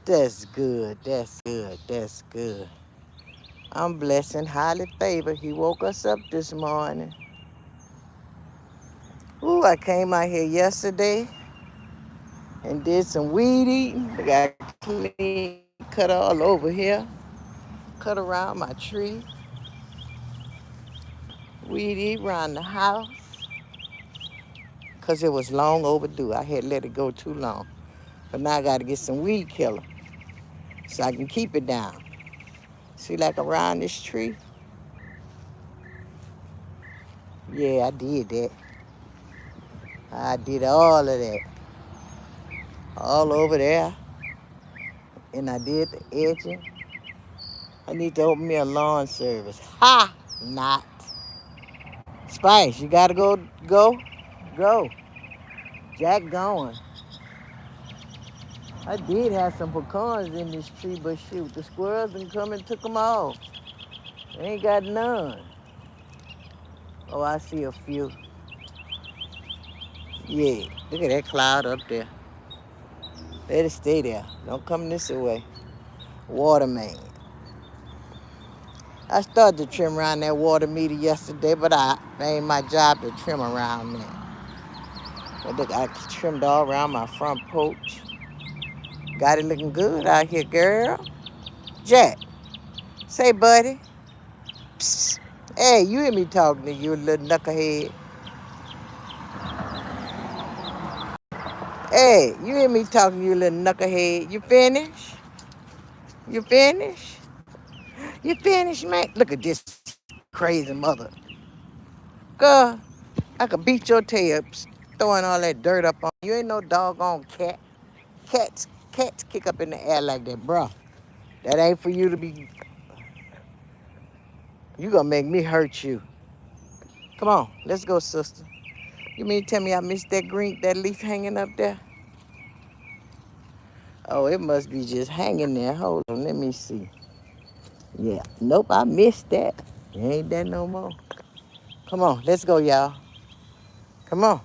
That's good. That's good. That's good. I'm blessed and highly favored. He woke us up this morning. Ooh, I came out here yesterday and did some weed eating. I got clean cut all over here. Cut around my tree. Weed eat around the house. Because it was long overdue. I had let it go too long. But now I got to get some weed killer so I can keep it down. See, like around this tree? Yeah, I did that. I did all of that. All over there. And I did the edging. I need to open me a lawn service. Ha! Not. Spice, you gotta go. Go. Jack going. I did have some pecans in this tree, but shoot, the squirrels done come and took them all. They ain't got none. Oh, I see a few. Yeah, look at that cloud up there. Let it stay there. Don't come this way. Water main. I started to trim around that water meter yesterday, but it ain't my job to trim around that. But look, I trimmed all around my front porch. Got it looking good out here, girl. Jack, say, buddy. Psst. Hey, you hear me talking to you, little knucklehead. Hey, you hear me talking to you, little knucklehead. You finished? You finished? You finished, man? Look at this crazy mother. Girl, I could beat your tail throwing all that dirt up on you. You ain't no doggone cat. Cats kick up in the air like that, bro. That ain't for you to be. You gonna make me hurt you. Come on, let's go, sister. You mean to tell me I missed that leaf hanging up there? Oh, it must be just hanging there. Hold on, let me see. Yeah, nope, I missed that. Ain't that no more. Come on, let's go, y'all. Come on.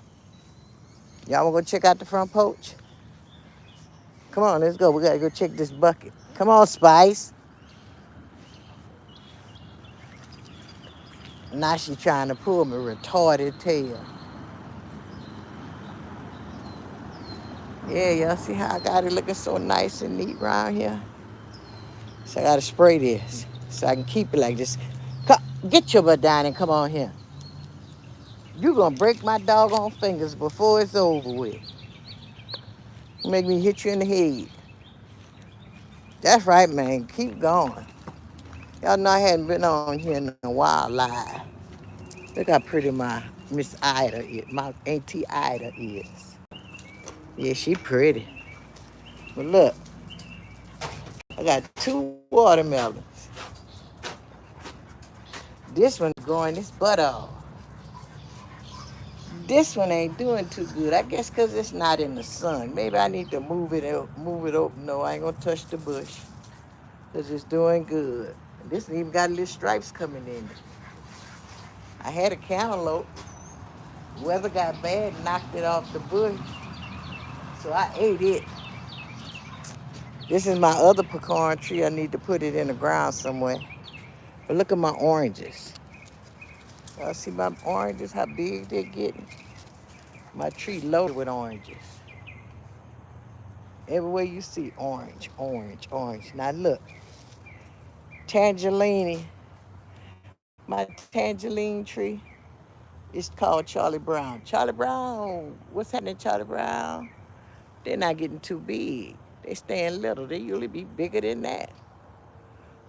Y'all wanna go check out the front porch? Come on, let's go. We gotta go check this bucket. Come on, Spice. Now she trying to pull me retarded tail. Yeah, y'all see how I got it looking so nice and neat around here? So I gotta spray this so I can keep it like this. Get your butt down and come on here. You gonna break my doggone fingers before it's over with. Make me hit you in the head. That's right, man. Keep going. Y'all know I hadn't been on here in a while live. Look how pretty my Miss Ida is, my Auntie Ida is. Yeah, she pretty. But look, I got 2 watermelons. This one's growing its butt off. This one ain't doing too good. I guess because it's not in the sun. Maybe I need to move it out, move it over. No, I ain't gonna touch the bush because it's doing good. And this one even got little stripes coming in it. I had a cantaloupe. Weather got bad, knocked it off the bush. So I ate it. This is my other pecan tree. I need to put it in the ground somewhere. But look at my oranges. Y'all see my oranges, how big they're getting? My tree loaded with oranges. Everywhere you see orange, orange, orange. Now look, tangerine. My tangerine tree is called Charlie Brown. Charlie Brown, what's happening, Charlie Brown? They're not getting too big. They staying little. They usually be bigger than that.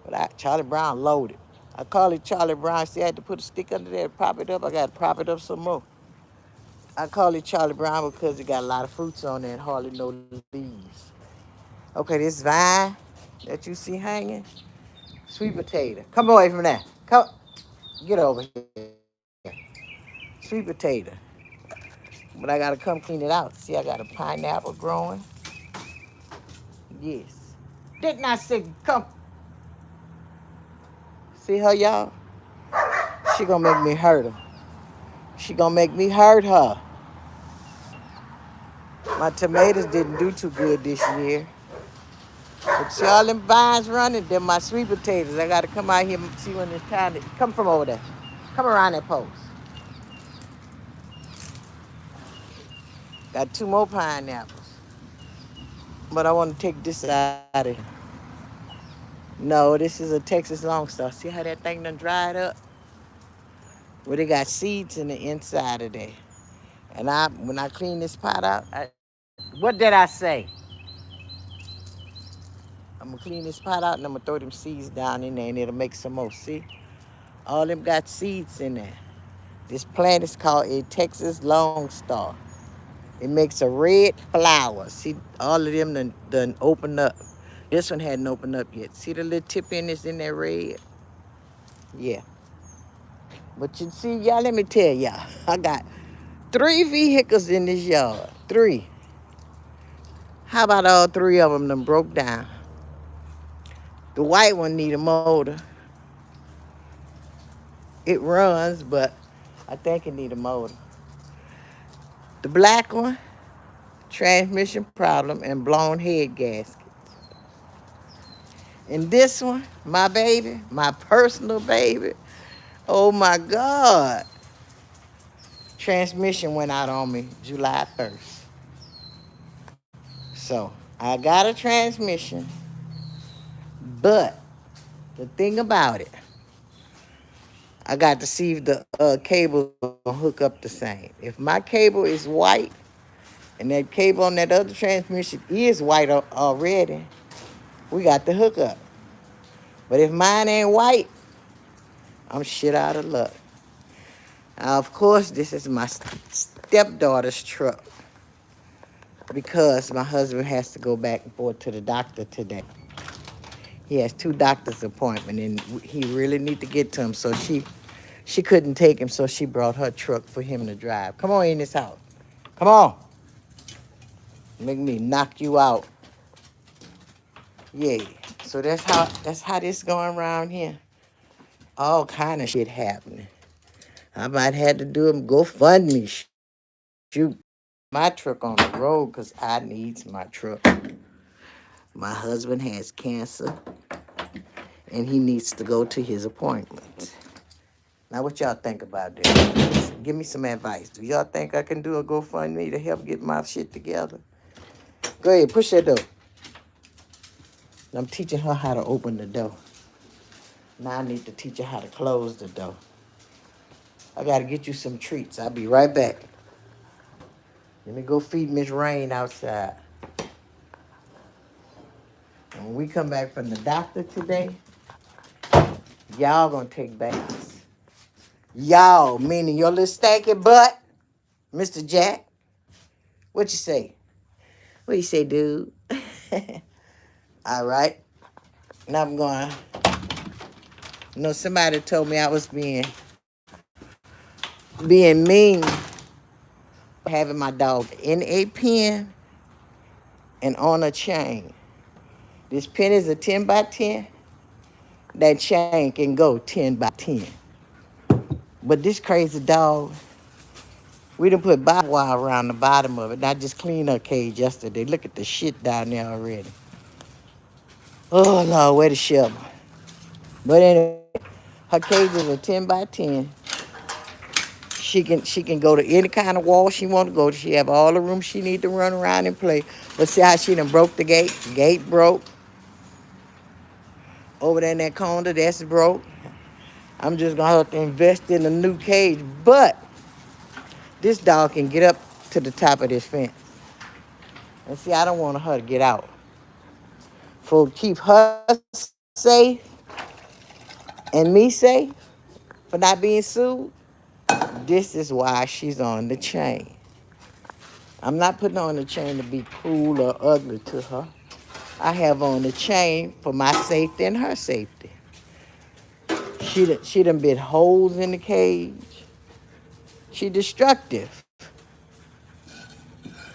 But Charlie Brown loaded. I call it Charlie Brown. See, I had to put a stick under there to prop it up. I got to prop it up some more. I call it Charlie Brown because it got a lot of fruits on there and hardly no leaves. Okay, this vine that you see hanging, sweet potato. Come away from that. Come, get over here. Sweet potato. But I gotta come clean it out. See, I got a pineapple growing. Yes. Didn't I say come? See her, y'all? She gonna make me hurt her. She gonna make me hurt her. My tomatoes didn't do too good this year. But see all them vines running, they're my sweet potatoes. I gotta come out here and see when it's time to come from over there. Come around that post. Got two more pineapples. But I want to take this out of here. No, this is a Texas Longstar. See how that thing done dried up? Well, they got seeds in the inside of there. And when I clean this pot out, what did I say? I'm gonna clean this pot out and I'm gonna throw them seeds down in there and it'll make some more. See? All them got seeds in there. This plant is called a Texas Longstar. It makes a red flower. See, all of them done opened up. This one hadn't opened up yet. See the little tip in this in there red? Yeah. But you see, y'all, let me tell y'all. I got 3 vehicles in this yard. 3. How about all 3 of them done broke down? The white one need a motor. It runs, but I think it need a motor. The black one, transmission problem and blown head gasket. And this one, my baby, my personal baby, oh my God. Transmission went out on me July 1st. So I got a transmission, but the thing about it, I got to see if the cable will hook up the same. If my cable is white and that cable on that other transmission is white already, we got the hookup. But if mine ain't white, I'm shit out of luck. Now, of course, this is my stepdaughter's truck because my husband has to go back and forth to the doctor today. He has 2 doctor's appointments, and he really need to get to him. So she couldn't take him, so she brought her truck for him to drive. Come on in this house. Come on. Make me knock you out. Yeah. So that's how this going around here. All kind of shit happening. I might have to do a GoFundMe. Shoot my truck on the road because I needs my truck. My husband has cancer and he needs to go to his appointment. Now, what y'all think about this? Give me some advice. Do y'all think I can do a GoFundMe to help get my shit together? Go ahead, push that door. I'm teaching her how to open the door. Now I need to teach her how to close the door. I got to get you some treats. I'll be right back. Let me go feed Miss Rain outside. And when we come back from the doctor today, y'all gonna take baths. Y'all, meaning your little stanky butt, Mr. Jack. What you say? What you say, dude? All right. Now I'm going. You know, somebody told me I was being mean, having my dog in a pen and on a chain. This pen is a 10 by 10. That chain can go 10 by 10. But this crazy dog, we done put barbed wire around the bottom of it. And I just cleaned her cage yesterday. Look at the shit down there already. Oh, Lord, where the shovel? But anyway, her cage is a 10 by 10. She can go to any kind of wall she want to go to. She have all the room she need to run around and play. But see how she done broke the gate? The gate broke. Over there in that corner, that's broke. I'm just going to have to invest in a new cage. But this dog can get up to the top of this fence. And see, I don't want her to get out. For keep her safe and me safe for not being sued, this is why she's on the chain. I'm not putting her on the chain to be cruel or ugly to her. I have on the chain for my safety and her safety. She done bit holes in the cage. She destructive.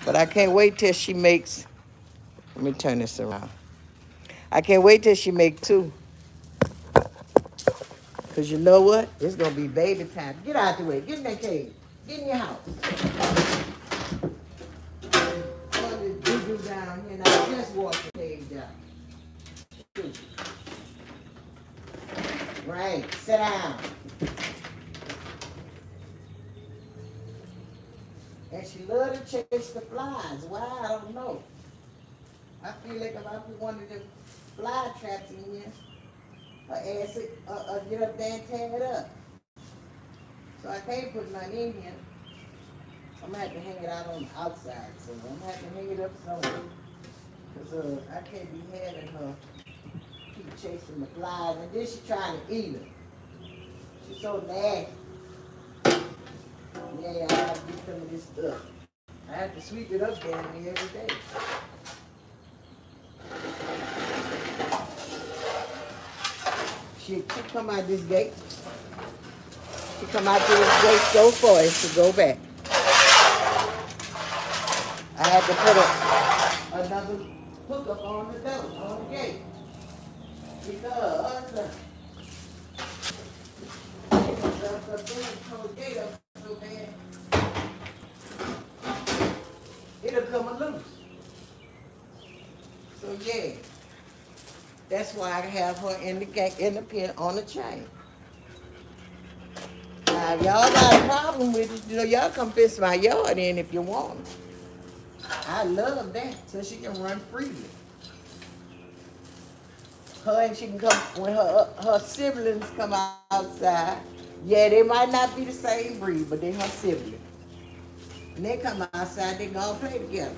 But I can't wait till she makes, let me turn this around. I can't wait till she make 2. Because you know what? It's going to be baby time. Get out the way. Get in that cage. Get in your house. All this doo-doo down here. Now, just wash the cage out. right, sit down. And she loved to chase the flies. Why? I don't know. I feel like if I put one of them fly traps in here, her ass get up there and tear it up. So I can't put none in here. I'm gonna have to hang it out on the outside. So I'm gonna have to hang it up somewhere. Cause I can't be having her keep chasing the flies. And then she trying to eat them. She's so nasty. Yeah, I gotta get some of this stuff. I have to sweep it up down there every day. She come out this gate. She come out to this gate so far as to go back. I had to put another hookup on the door, on the gate. Because the thing close the gate up so bad, it'll come loose. So yeah, that's why I have her in the pen on the chain. Now, if y'all got a problem with it, y'all come fix my yard in if you want. I love that, so she can run freely. Her and she can come when her siblings come outside. Yeah, they might not be the same breed, but they her siblings. When they come outside, they gonna play together.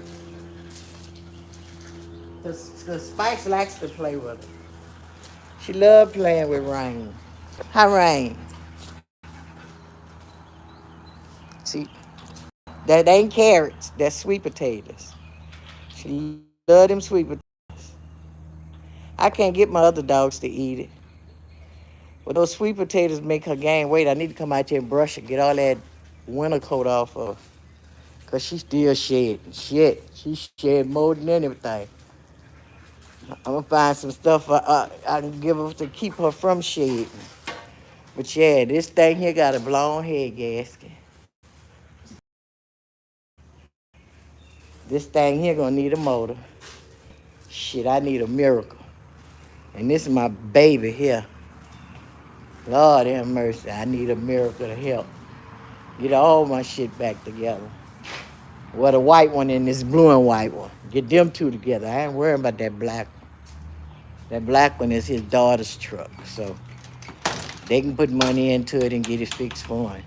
Cause Spikes likes to play with her. She love playing with Rain. Hi, Rain. See, that ain't carrots. That's sweet potatoes. She love them sweet potatoes. I can't get my other dogs to eat it. But those sweet potatoes make her gain weight. I need to come out here and brush her, get all that winter coat off of her. Because she still shedding. Shit. She shed more than anything. I'm going to find some stuff I can give her to keep her from shedding. But yeah, this thing here got a blown head gasket. This thing here going to need a motor. Shit, I need a miracle. And this is my baby here. Lord have mercy. I need a miracle to help get all my shit back together. Well, the white one and this blue and white one. Get them two together. I ain't worrying about that black one. That black one is his daughter's truck. So they can put money into it and get it fixed for him.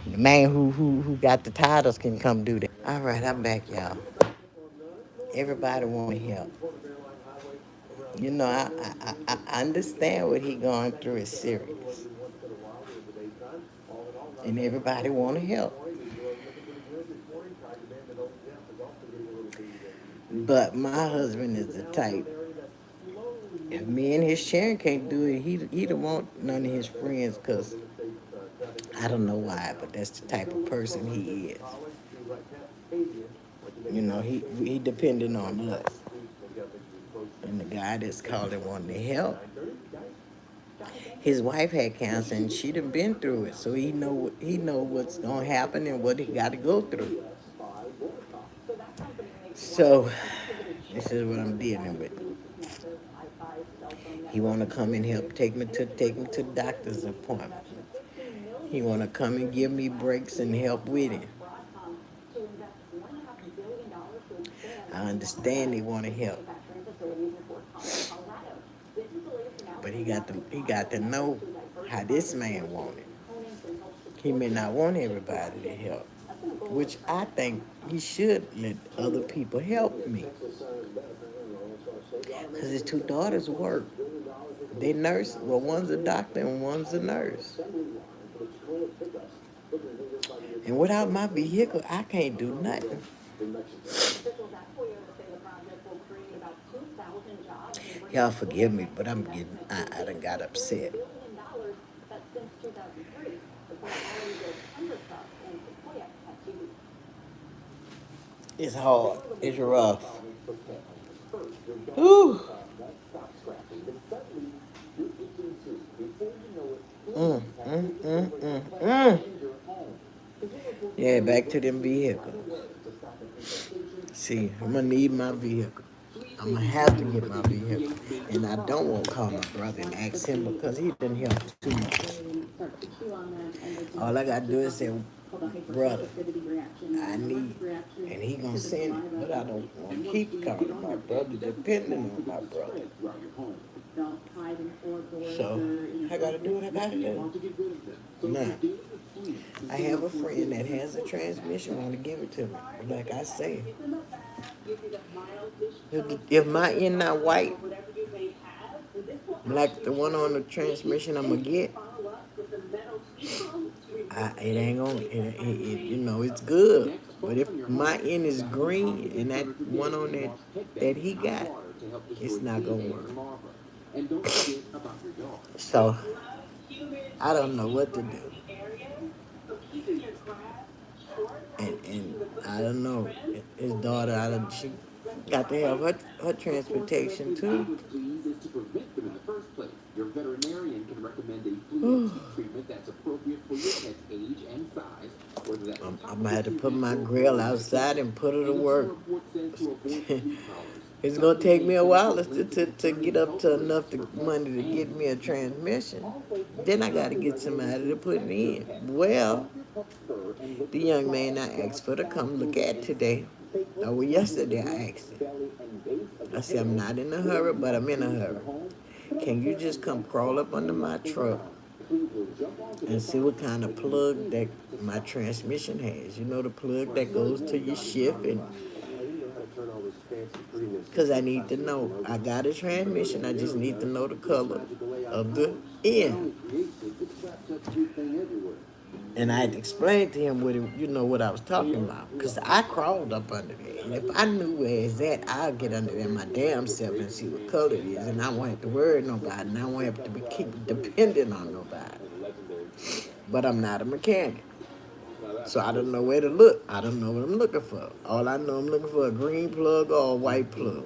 The man who got the titles can come do that. All right, I'm back, y'all. Everybody want to help. You know, I understand what he going through is serious. And everybody want to help. But my husband is the type. If me and his Sharon can't do it, he don't want none of his friends because I don't know why, but that's the type of person he is. You know, he depending on us. And the guy that's calling wanting to help, his wife had cancer and she done been through it, so he know what's gonna happen and what he got to go through. So this is what I'm dealing with. He want to come and help take me to the doctor's appointment. He want to come and give me breaks and help with it. I understand he want to help, but he got to know how this man want it. He may not want everybody to help, which I think he should let other people help me. Because his two daughters work. They nurse. Well, one's a doctor and one's a nurse. And without my vehicle, I can't do nothing. Y'all forgive me, but I done got upset. It's hard. It's rough. Ooh. Yeah, back to them vehicles. See, I'm gonna need my vehicle. I'm gonna have to get my vehicle, and I don't want to call my brother and ask him because he didn't help too much. All I gotta do is say, brother, I need, and he gonna send it, but I don't want to keep calling my brother, depending on my brother. So I gotta do what I gotta do. Now, I have a friend that has a transmission, want to give it to me. Like I say, if my end not white, like the one on the transmission I'm gonna get, it ain't gonna, you know, it's good. But if my end is green and that one on that he got, it's not gonna work. So I don't know what to do. And I don't know. His daughter, she got to have her transportation too. Your veterinarian can recommend a flea treatment that's appropriate for your pet's age and size. I'm gonna have to put my grill outside and put it to work. It's gonna take me a while to get up to enough money to get me a transmission. Then I gotta get somebody to put it in. Well, the young man I asked for to come look at today. Oh, well, yesterday I asked him. I said, I'm not in a hurry, but I'm in a hurry. Can you just come crawl up under my truck and see what kind of plug that my transmission has? You know, the plug that goes to your shift, and because I need to know. I got a transmission, I just need to know the color of the end. And I had explained to him what I was talking about. Because I crawled up under there. And if I knew where it's at, I'll get under there my damn self and see what color it is. And I won't have to worry nobody. And I won't have to keep depending on nobody. But I'm not a mechanic. So I don't know where to look. I don't know what I'm looking for. All I know, I'm looking for a green plug or a white plug.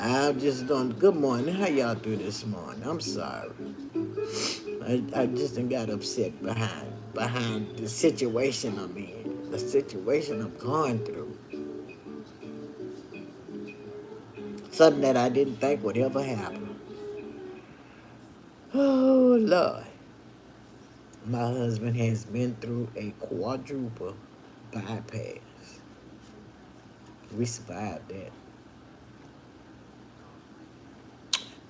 I just don't. Good morning. How y'all do this morning? I'm sorry. I just got upset behind the situation I'm in, the situation I'm going through. Something that I didn't think would ever happen. Oh Lord. My husband has been through a quadruple bypass. We survived that.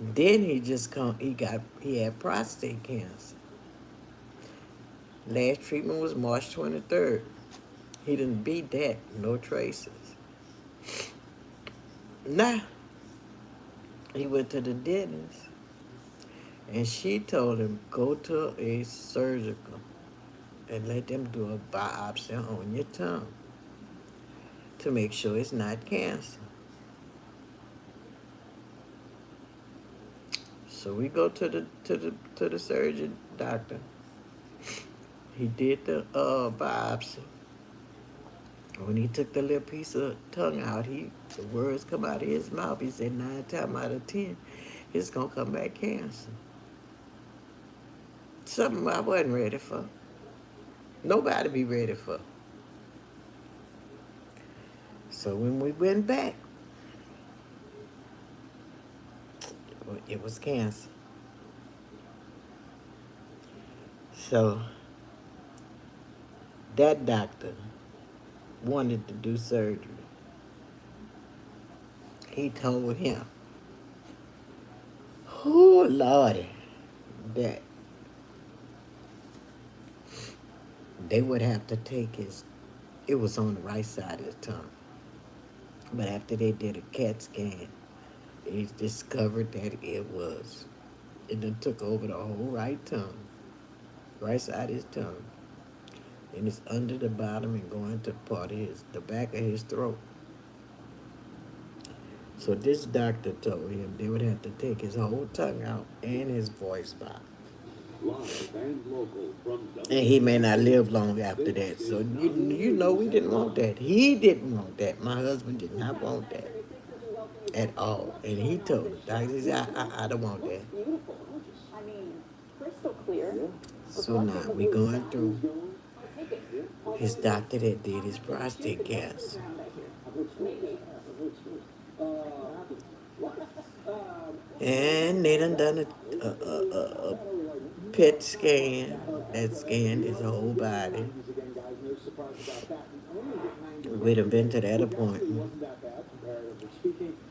Then he had prostate cancer. Last treatment was March 23rd. He didn't beat that, no traces. Nah, he went to the dentist, and she told him, go to a surgical and let them do a biopsy on your tongue to make sure it's not cancer. So we go to the surgeon doctor. He did the biopsy. When he took the little piece of tongue out, the words come out of his mouth. He said 9 times out of 10, it's gonna come back cancer. Something I wasn't ready for. Nobody be ready for. So when we went back, it was cancer. So that doctor wanted to do surgery. He told him, oh Lordy, that they would have to take it was on the right side of his tongue. But after they did a CAT scan, they discovered that it took over the whole right tongue, right side of his tongue. And it's under the bottom and going to the back of his throat. So this doctor told him they would have to take his whole tongue out and his voice box. And he may not live long after that. So you know we didn't want that. He didn't want that. My husband did not want that at all. And he told the doctor, he said, I don't want that. So now we going through his doctor that did his prostate cancer. And they done a PET scan that scanned his whole body. We'd have been to that appointment.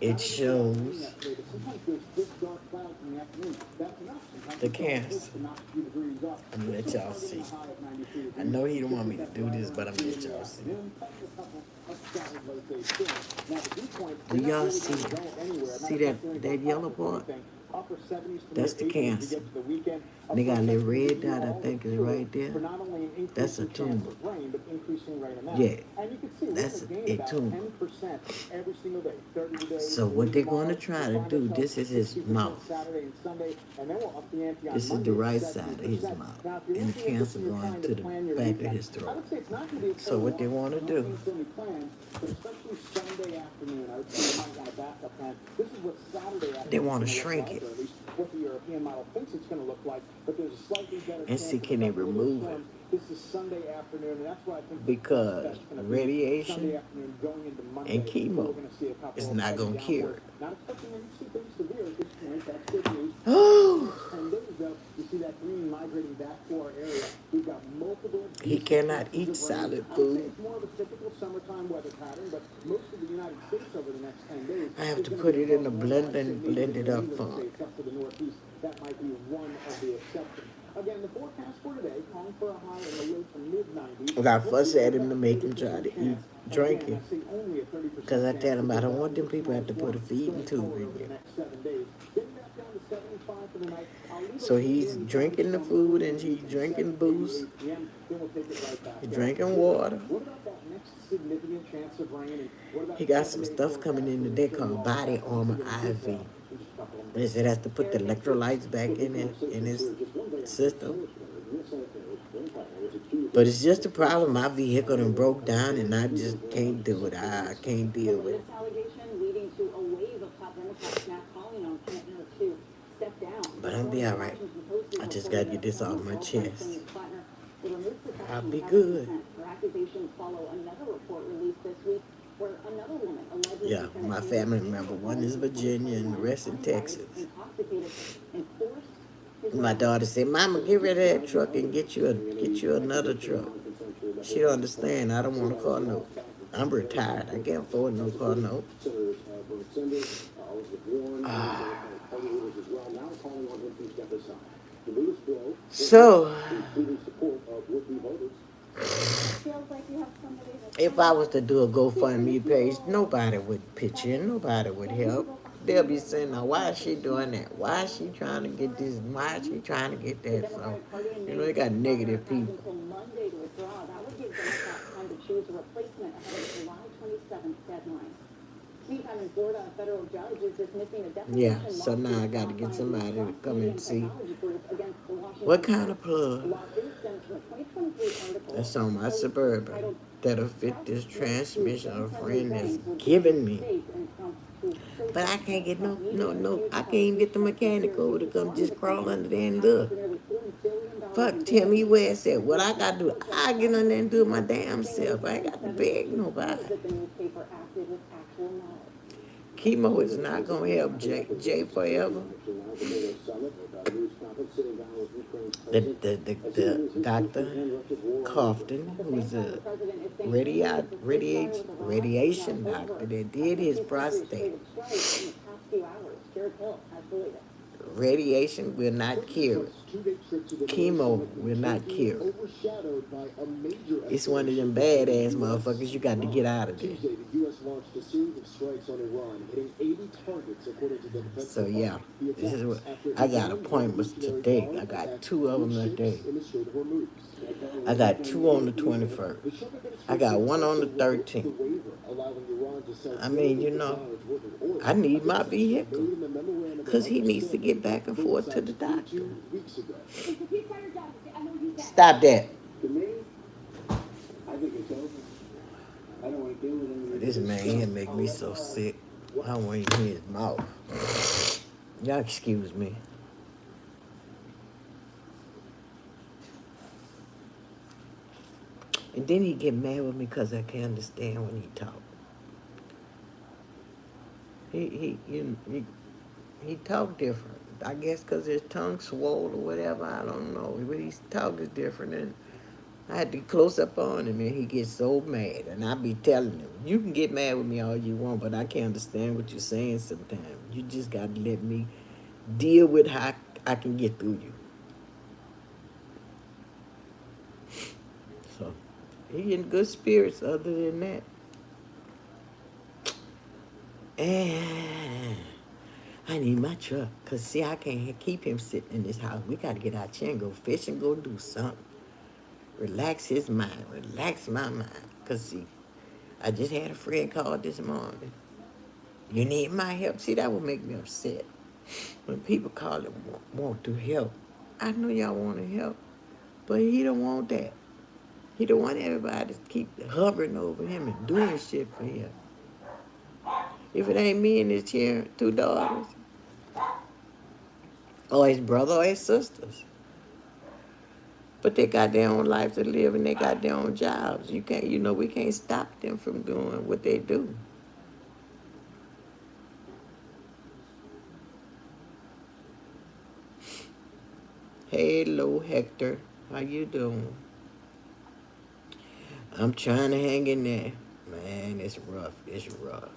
It shows the cancer. I'm gonna let y'all see. I know he don't want me to do this, but I'm gonna let y'all see. Do y'all see that yellow part? That's the cancer. They got a little red dot, I think, is right there. That's a tumor. Yeah, that's a tumor. So what they're going to try to do, this is his mouth. This is the right side of his mouth. And the cancer going to the back of his throat. So what they want to do, they want to shrink it and see can they remove it. Because radiation and chemo is not going to cure it. Oh, he cannot eat solid food. I have to put it in a blender and blend it up for him. I fuss at him to make him try to eat drinking. Because I tell him I don't want them people to have to put a feeding tube in there. So he's drinking the food and he's drinking booze. He's drinking water. He got some stuff coming in today called Body Armor IV. They said has to put the electrolytes back in his system. But it's just a problem. My vehicle done broke down and I just can't do it. I can't deal with it. But I'll be all right. I just got to get this off my chest. I'll be good. Yeah, my family member, one is Virginia and the rest in Texas. My daughter said, "Mama, get rid of that truck and get you another truck." She don't understand. I don't want a car note. I'm retired. I can't afford no car note. So, if I was to do a GoFundMe page, nobody would pitch in. Nobody would help. They'll be saying, now, why is she doing that? Why is she trying to get this? Why is she trying to get that? So, they got negative people. Yeah, so now I got to get somebody to come and see what kind of plug that's on my Suburban that'll fit this transmission a friend has given me. But I can't get no, I can't even get the mechanic over to come just crawl under there and look. Fuck Timmy West said, what I got to do, I get under there and do it my damn self. I ain't got to beg nobody. Chemo is not going to help Jay forever. The Dr. Crofton, who's a radiation doctor that did his prostate. Radiation will not cure it. Chemo will not cure it. It's one of them badass motherfuckers you got to get out of there. So yeah, this is what I got appointments today. I got 2 of them today. I got 2 on the 21st. I got 1 on the 13th. I mean, I need my vehicle because he needs to get back and forth to the doctor. Stop that. This man here make me so sick. I don't want to hear his mouth. Y'all excuse me. And then he get mad with me because I can't understand when he talk. He talk different. I guess because his tongue swole or whatever. I don't know. But his talk is different. And I had to close up on him, and he gets so mad. And I be telling him, you can get mad with me all you want, but I can't understand what you're saying sometimes. You just got to let me deal with how I can get through you. So he in good spirits other than that. And I need my truck. Because, see, I can't keep him sitting in this house. We got to get out here and go fish and go do something. Relax his mind. Relax my mind. Because, see, I just had a friend call this morning. You need my help. See, that would make me upset. When people call and want to help. I know y'all want to help. But he don't want that. He don't want everybody to keep hovering over him and doing shit for him. If it ain't me and his two daughters, or his brother or his sisters. But they got their own life to live and they got their own jobs. We can't stop them from doing what they do. Hello, Hector. How you doing? I'm trying to hang in there. Man, it's rough. It's rough.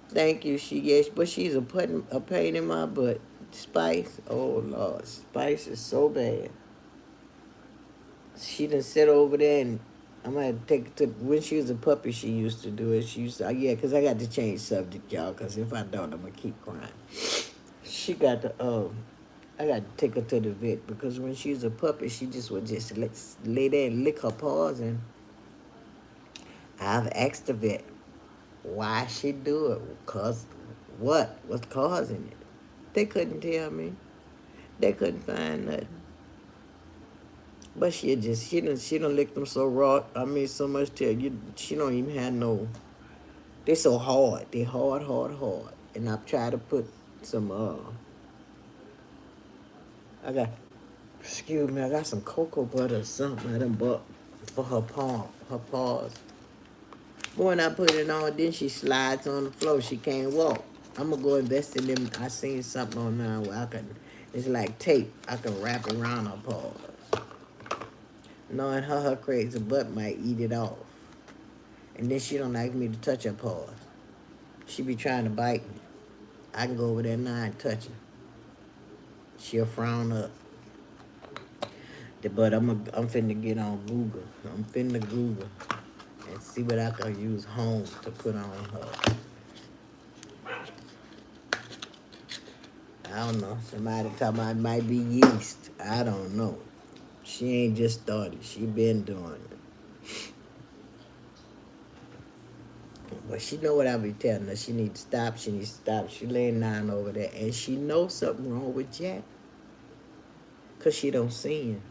Thank you, but she's a pain in my butt. Spice, oh Lord, Spice is so bad. She done sit over there and I'm gonna take it to when she was a puppy. She used to do it. She used to, yeah, cause I got to change subject, y'all. Cause if I don't, I'm gonna keep crying. She got the I got to take her to the vet because when she was a puppy, she just would just lay there and lick her paws. And I've asked the vet why she do it, cause what's causing it. They couldn't tell me. They couldn't find nothing. But she don't lick them so raw. I mean, so much till she don't even have no. They so hard. They hard, hard, hard. And I've tried to put some. I got. Excuse me. I got some cocoa butter or something I done bought for her paws. But when I put it on, then she slides on the floor. She can't walk. I'm gonna go invest in them. I seen something online where I can. It's like tape. I can wrap around her paws. Knowing her crazy butt might eat it off. And then she don't like me to touch her paws. She be trying to bite me. I can go over there now and touch her. She'll frown up. But I'm finna get on Google. I'm finna Google and see what I can use home to put on her. I don't know. Somebody talking about it might be yeast. I don't know. She ain't just started. She been doing it. But she know what I be telling her. She need to stop. She needs to stop. She laying down over there. And she knows something wrong with Jack. Because she don't see him.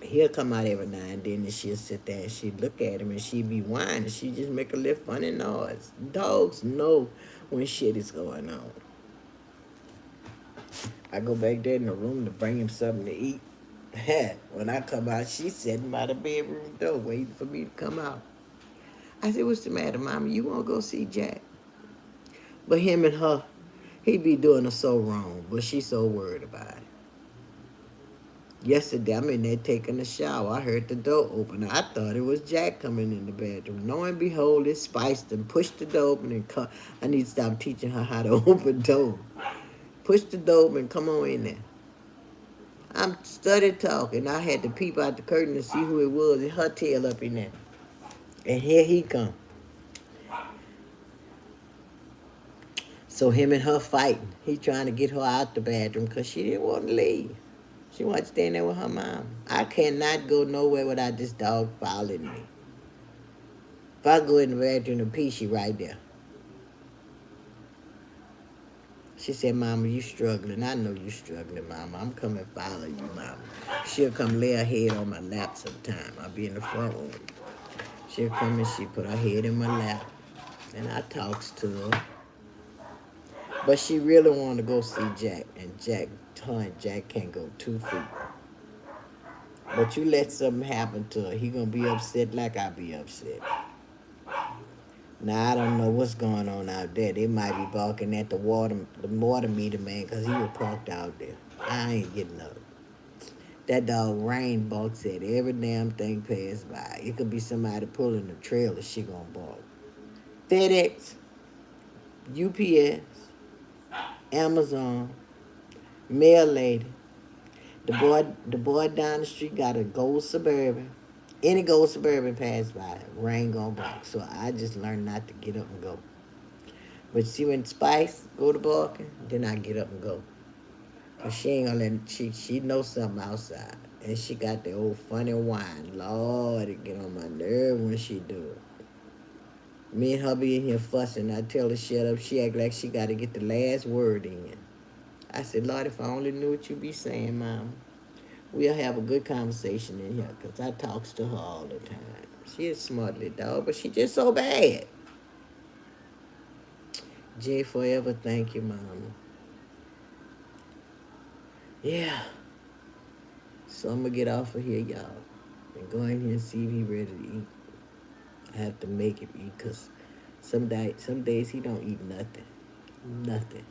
He'll come out every now and then and she'll sit there and she'd look at him and she'd be whining. She just make a little funny noise. Dogs know when shit is going on. I go back there in the room to bring him something to eat. When I come out, she's sitting by the bedroom door waiting for me to come out. I said, what's the matter, Mama? You want to go see Jack? But him and her, he be doing her so wrong, but she's so worried about it. Yesterday, I'm in there taking a shower. I heard the door open. I thought it was Jack coming in the bedroom. Lo and behold, it's spiced and pushed the door open and come. I need to stop teaching her how to open doors. Push the door open, come on in there. I'm studied talking. I had to peep out the curtain to see who it was and her tail up in there. And here he come. So him and her fighting. He trying to get her out the bedroom because she didn't want to leave. She wanted to stay in there with her mom. I cannot go nowhere without this dog following me. If I go in the bedroom to pee, she right there. She said, Mama, you struggling. I know you struggling, Mama. I'm coming follow you, Mama. She'll come lay her head on my lap sometime. I'll be in the front room. She'll come and she put her head in my lap. And I talks to her. But she really wanted to go see Jack. And Jack can't go 2 feet. But you let something happen to her, he gonna be upset like I be upset. Now I don't know what's going on out there. They might be barking at the water meter man, cause he was parked out there. I ain't getting up. That dog Rain barks at every damn thing pass by. It could be somebody pulling a trailer. She gonna bark. FedEx, UPS, Amazon, mail lady. The boy down the street got a gold Suburban. Any gold Suburban pass by, Rain gonna bark. So I just learned not to get up and go. But see when Spice go to barking, then I get up and go. Cause she ain't gonna let she knows something outside. And she got the old funny whine. Lord, it get on my nerve when she do it. Me and her be in here fussing. I tell her shut up. She act like she gotta get the last word in. I said, Lord, if I only knew what you be saying, Mom, we'll have a good conversation in here. Cause I talks to her all the time. She is a smart little dog, but she just so bad. Jay, forever thank you, Mama. Yeah. So I'm gonna get off of here, y'all, and go in here and see if he ready to eat. I have to make him eat because some days he don't eat nothing, nothing.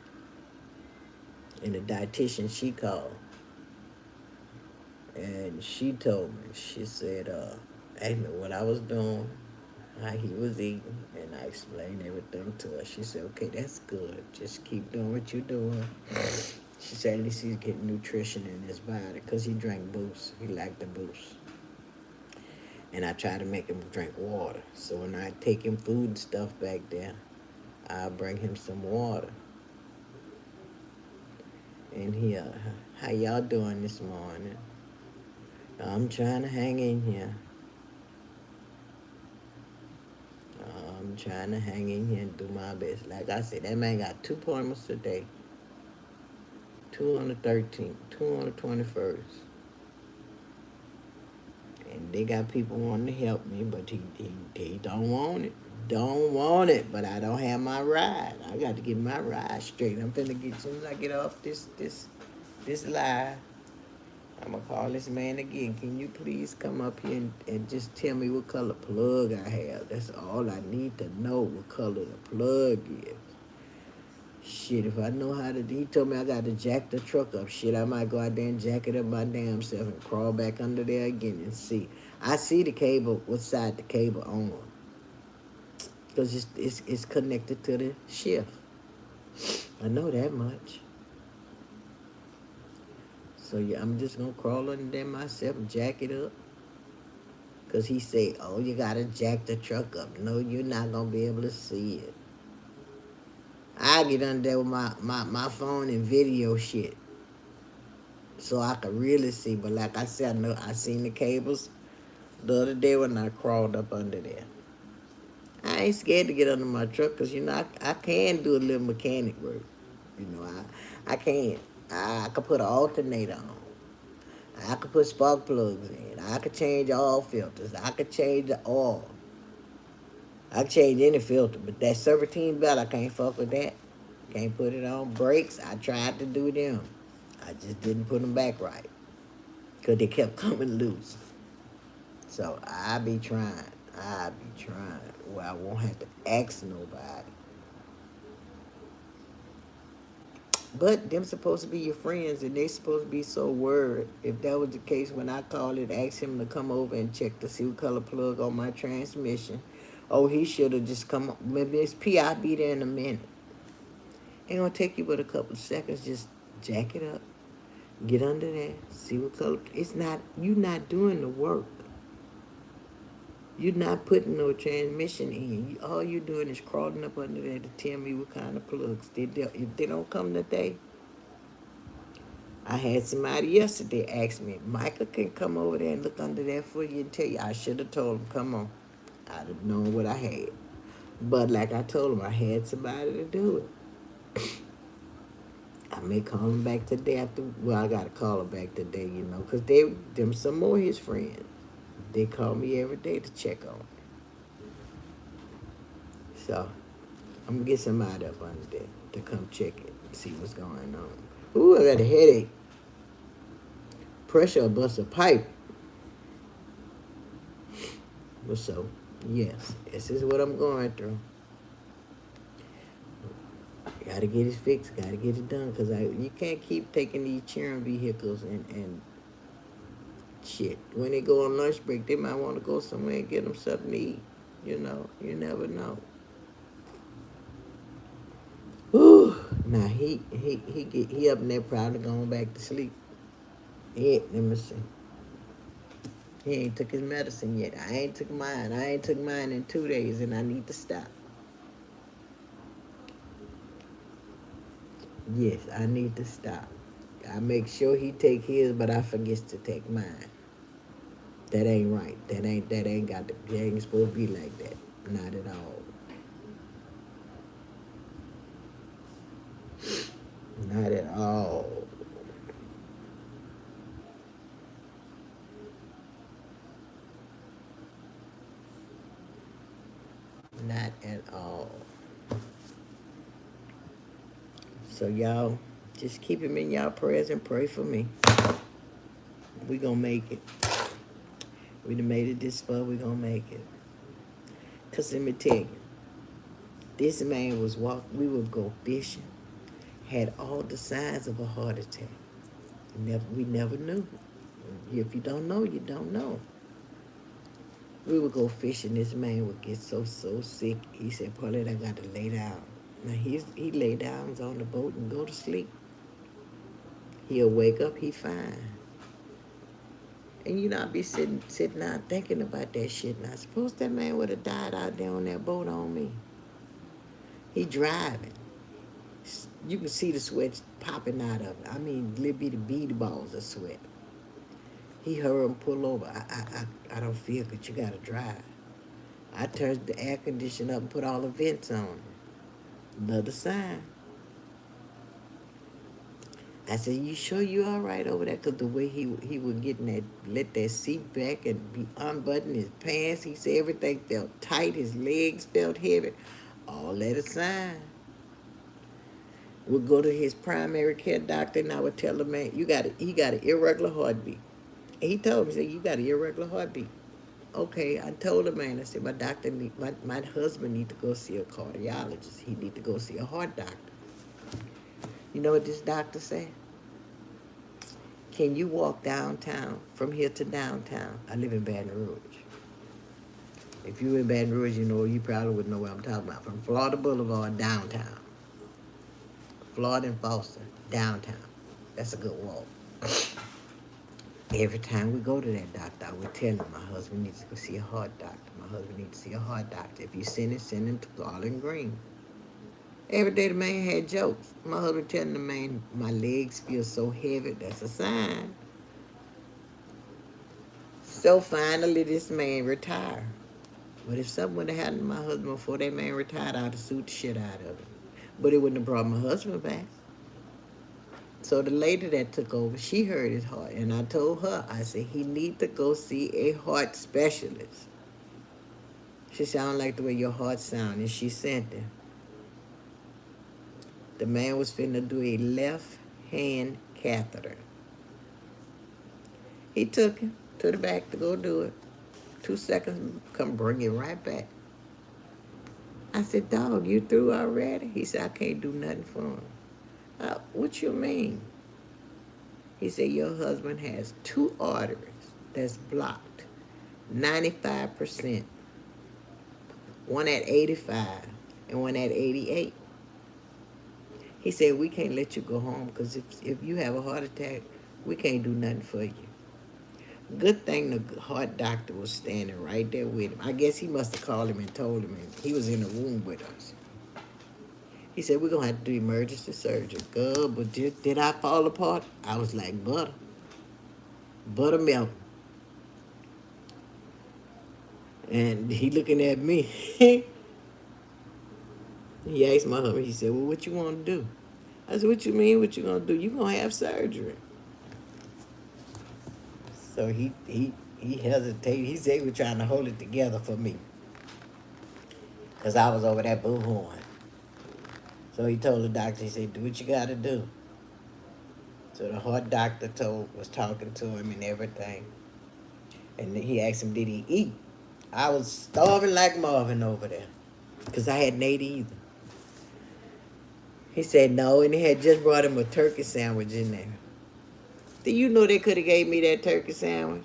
And the dietitian she called, and she told me, she said, asked me what I was doing, how he was eating, and I explained everything to her. She said, okay, that's good. Just keep doing what you're doing. She said at least he's getting nutrition in his body because he drank Boost. He liked the Boost. And I try to make him drink water. So when I take him food and stuff back there, I bring him some water. And he, how y'all doing this morning? I'm trying to hang in here. I'm trying to hang in here and do my best. Like I said, that man got 2 appointments today. 2 on the 13th, 2 on the 21st. And they got people wanting to help me, but he don't want it. Don't want it, but I don't have my ride. I got to get my ride straight. I'm finna get, as soon as I get off this live, I'm gonna call this man again. Can you please come up here and just tell me what color plug I have? That's all I need to know, what color the plug is. Shit, if I know how to, he told me I got to jack the truck up. Shit, I might go out there and jack it up my damn self and crawl back under there again and see. I see the cable, what side the cable on. Because it's connected to the shift. I know that much. So yeah, I'm just gonna crawl under there myself and jack it up. Cause he said, oh, you gotta jack the truck up. No, you're not gonna be able to see it. I get under there with my phone and video shit. So I could really see. But like I said, I know I seen the cables the other day when I crawled up under there. I ain't scared to get under my truck because, I can do a little mechanic work. I can. I could put an alternator on. I could put spark plugs in. I could change all filters. I could change the oil. I could change any filter. But that serpentine belt, I can't fuck with that. Can't put it on. Brakes, I tried to do them. I just didn't put them back right. Because they kept coming loose. So I be trying. Well, I won't have to ask nobody. But them supposed to be your friends, and they supposed to be so worried. If that was the case, when I called it, asked him to come over and check to see what color plug on my transmission. Oh, he should have just come. Maybe it's P. I'll be there in a minute. Ain't gonna take you but a couple of seconds. Just jack it up, get under there, see what color. It's not. You not doing the work. You're not putting no transmission in. All you're doing is crawling up under there to tell me what kind of plugs. If they don't come today, I had somebody yesterday ask me, Michael can come over there and look under there for you and tell you. I should have told him, come on. I'd have known what I had. But like I told him, I had somebody to do it. I may call him back today I got to call him back today, because them some more his friends. They call me every day to check on me. So, I'm going to get somebody up under there to come check it and see what's going on. Ooh, I got a headache. Pressure or bust a pipe. So, yes, this is what I'm going through. Gotta get it fixed, gotta get it done, because you can't keep taking these cheering vehicles and shit. When they go on lunch break, they might want to go somewhere and get them something to eat. You never know. Whew. Now he up in there probably going back to sleep. Let me see. He ain't took his medicine yet. I ain't took mine. I ain't took mine in 2 days, and I need to stop. Yes, I need to stop. I make sure he take his, but I forget to take mine. That ain't right. That ain't supposed to be like that. Not at all. Not at all. Not at all. So y'all, just keep him in y'all prayers and pray for me. We gonna make it. We done made it this far. We gonna make it. Cause let me tell you, this man was we would go fishing, had all the signs of a heart attack. We never knew. If you don't know, you don't know. We would go fishing. This man would get so sick. He said, "Paulette, I got to lay down." Now he lay down on the boat and go to sleep. He'll wake up, he fine. And I be sitting down thinking about that shit. Now suppose that man would have died out there on that boat on me. He driving. You can see the sweat popping out of it. I mean, little bitty beady balls of sweat. He hurry and pull over. I don't feel good. You gotta drive. I turned the air conditioner up and put all the vents on. Another sign. I said, "You sure you all right over there?" Because the way he was getting let that seat back and be unbuttoning his pants. He said everything felt tight. His legs felt heavy. All that a sign. Would go to his primary care doctor, and I would tell the man, he got an irregular heartbeat. And he told me, he said, "You got an irregular heartbeat." Okay, I told the man, I said, my husband need to go see a cardiologist. He need to go see a heart doctor. You know what this doctor said? "Can you walk downtown, from here to downtown?" I live in Baton Rouge. If you in Baton Rouge, you probably would know what I'm talking about. From Florida Boulevard, downtown. Florida and Foster, downtown. That's a good walk. Every time we go to that doctor, I would tell him my husband needs to go see a heart doctor. My husband needs to see a heart doctor. If you send him to Garland Green. Every day the man had jokes. My husband telling the man, "My legs feel so heavy." That's a sign. So finally this man retired. But if something would have happened to my husband before that man retired, I'd have sued the shit out of him. But it wouldn't have brought my husband back. So the lady that took over, she heard his heart. And I told her, I said, "He need to go see a heart specialist." She said, "I don't like the way your heart sounds." And she sent him. The man was finna do a left hand catheter. He took him to the back to go do it. 2 seconds, come bring him right back. I said, "Dog, you through already?" He said, "I can't do nothing for him." What you mean? He said, "Your husband has two arteries that's blocked, 95%. One at 85 and one at 88. He said, "We can't let you go home because if you have a heart attack, we can't do nothing for you." Good thing the heart doctor was standing right there with him. I guess he must have called him and told him, and he was in the room with us. He said, "We're going to have to do emergency surgery." Good, but did I fall apart? I was like butter. Buttermilk. And he looking at me. He asked my husband, he said, "Well, what you want to do?" I said, "What you mean, what you going to do? You going to have surgery." So he hesitated. He said he was trying to hold it together for me. Because I was over there boo-hooing. So he told the doctor, he said, "Do what you got to do." So the heart doctor was talking to him and everything. And he asked him, did he eat? I was starving like Marvin over there because I hadn't ate either. He said no, and he had just brought him a turkey sandwich in there. Do you know they could have gave me that turkey sandwich?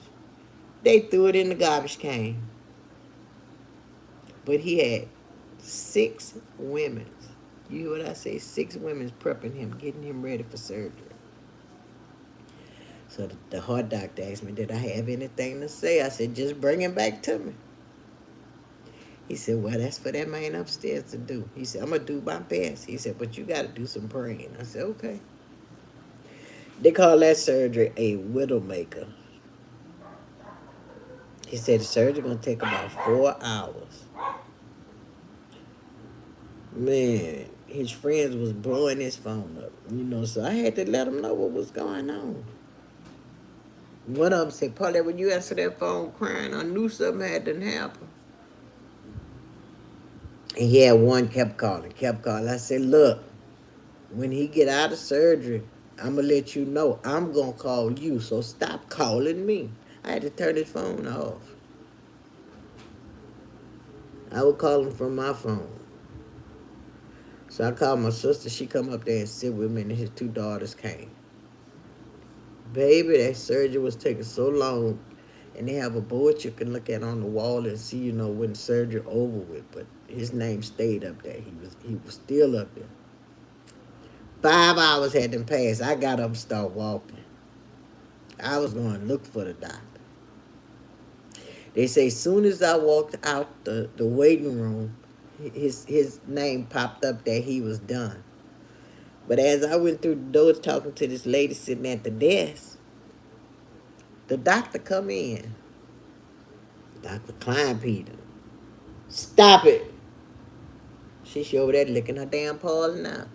They threw it in the garbage can. But he had 6 women. You hear what I say? 6 women prepping him, getting him ready for surgery. So the heart doctor asked me, did I have anything to say? I said, just bring him back to me. He said, well, that's for that man upstairs to do. He said, I'm going to do my best. He said, but you got to do some praying. I said, okay. They call that surgery a widowmaker. He said the surgery going to take about 4 hours. Man, his friends was blowing his phone up, so I had to let him know what was going on. One of them said, Paulette, when you answered that phone crying, I knew something had to happen. And yeah, one kept calling. I said, look, when he get out of surgery, I'm going to let you know. I'm going to call you, so stop calling me. I had to turn his phone off. I would call him from my phone. So I called my sister. She come up there and sit with me, and his 2 daughters came. Baby, that surgery was taking so long. And they have a board you can look at on the wall and see, when the surgery over with. But his name stayed up there. He was still up there. 5 hours had them passed. I got up and started walking. I was going to look for the doctor. They say as soon as I walked out the waiting room, his name popped up that he was done. But as I went through the doors talking to this lady sitting at the desk, the doctor come in. Dr. Klein Peter. Stop it. She over there licking her damn paws now.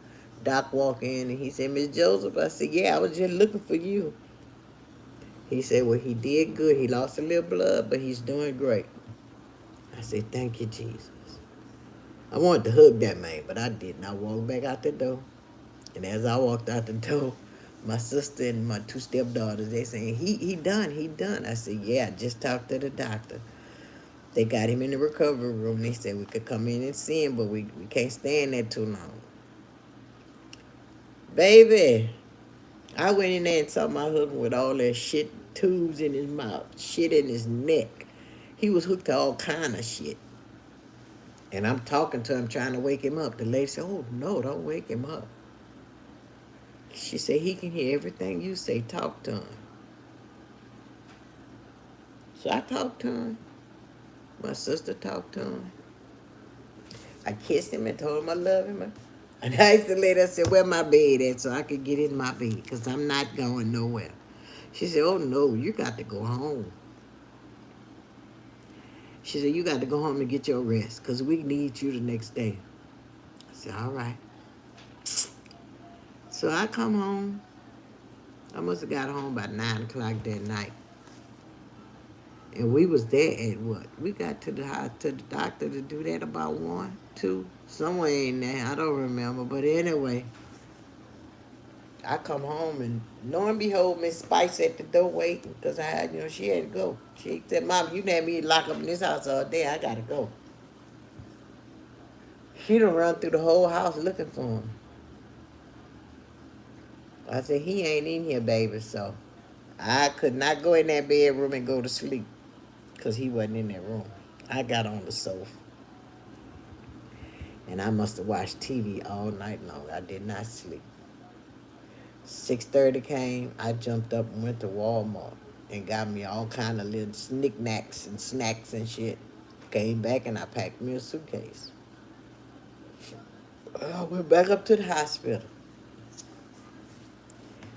Doc walked in and he said, Miss Joseph. I said, yeah, I was just looking for you. He said, well, he did good. He lost a little blood, but he's doing great. I said, thank you, Jesus. I wanted to hug that man, but I didn't. I walked back out the door. And as I walked out the door, my sister and my 2 stepdaughters, they saying, he done. I said, yeah, I just talked to the doctor. They got him in the recovery room. They said we could come in and see him, but we can't stay in there too long. Baby, I went in there and saw my husband with all that shit tubes in his mouth, shit in his neck. He was hooked to all kind of shit. And I'm talking to him, trying to wake him up. The lady said, oh, no, don't wake him up. She said, he can hear everything you say. Talk to him. So I talked to him. My sister talked to him. I kissed him and told him I love him. And I asked the lady, I said, where my bed at so I could get in my bed because I'm not going nowhere. She said, oh, no, you got to go home. She said, you got to go home and get your rest because we need you the next day. I said, all right. So I come home. I must have got home by 9 o'clock that night. And we was there at what? We got to the doctor to do that about 1, 2, somewhere in there. I don't remember. But anyway, I come home and lo and behold, Miss Spice at the door waiting because she had to go. She said, Mom, you had me locked up in this house all day. I got to go. She done run through the whole house looking for him. I said, he ain't in here, baby. So I could not go in that bedroom and go to sleep because he wasn't in that room. I got on the sofa. And I must have watched TV all night long. I did not sleep. 6:30 came. I jumped up and went to Walmart and got me all kind of little knickknacks and snacks and shit. Came back and I packed me a suitcase. I went back up to the hospital.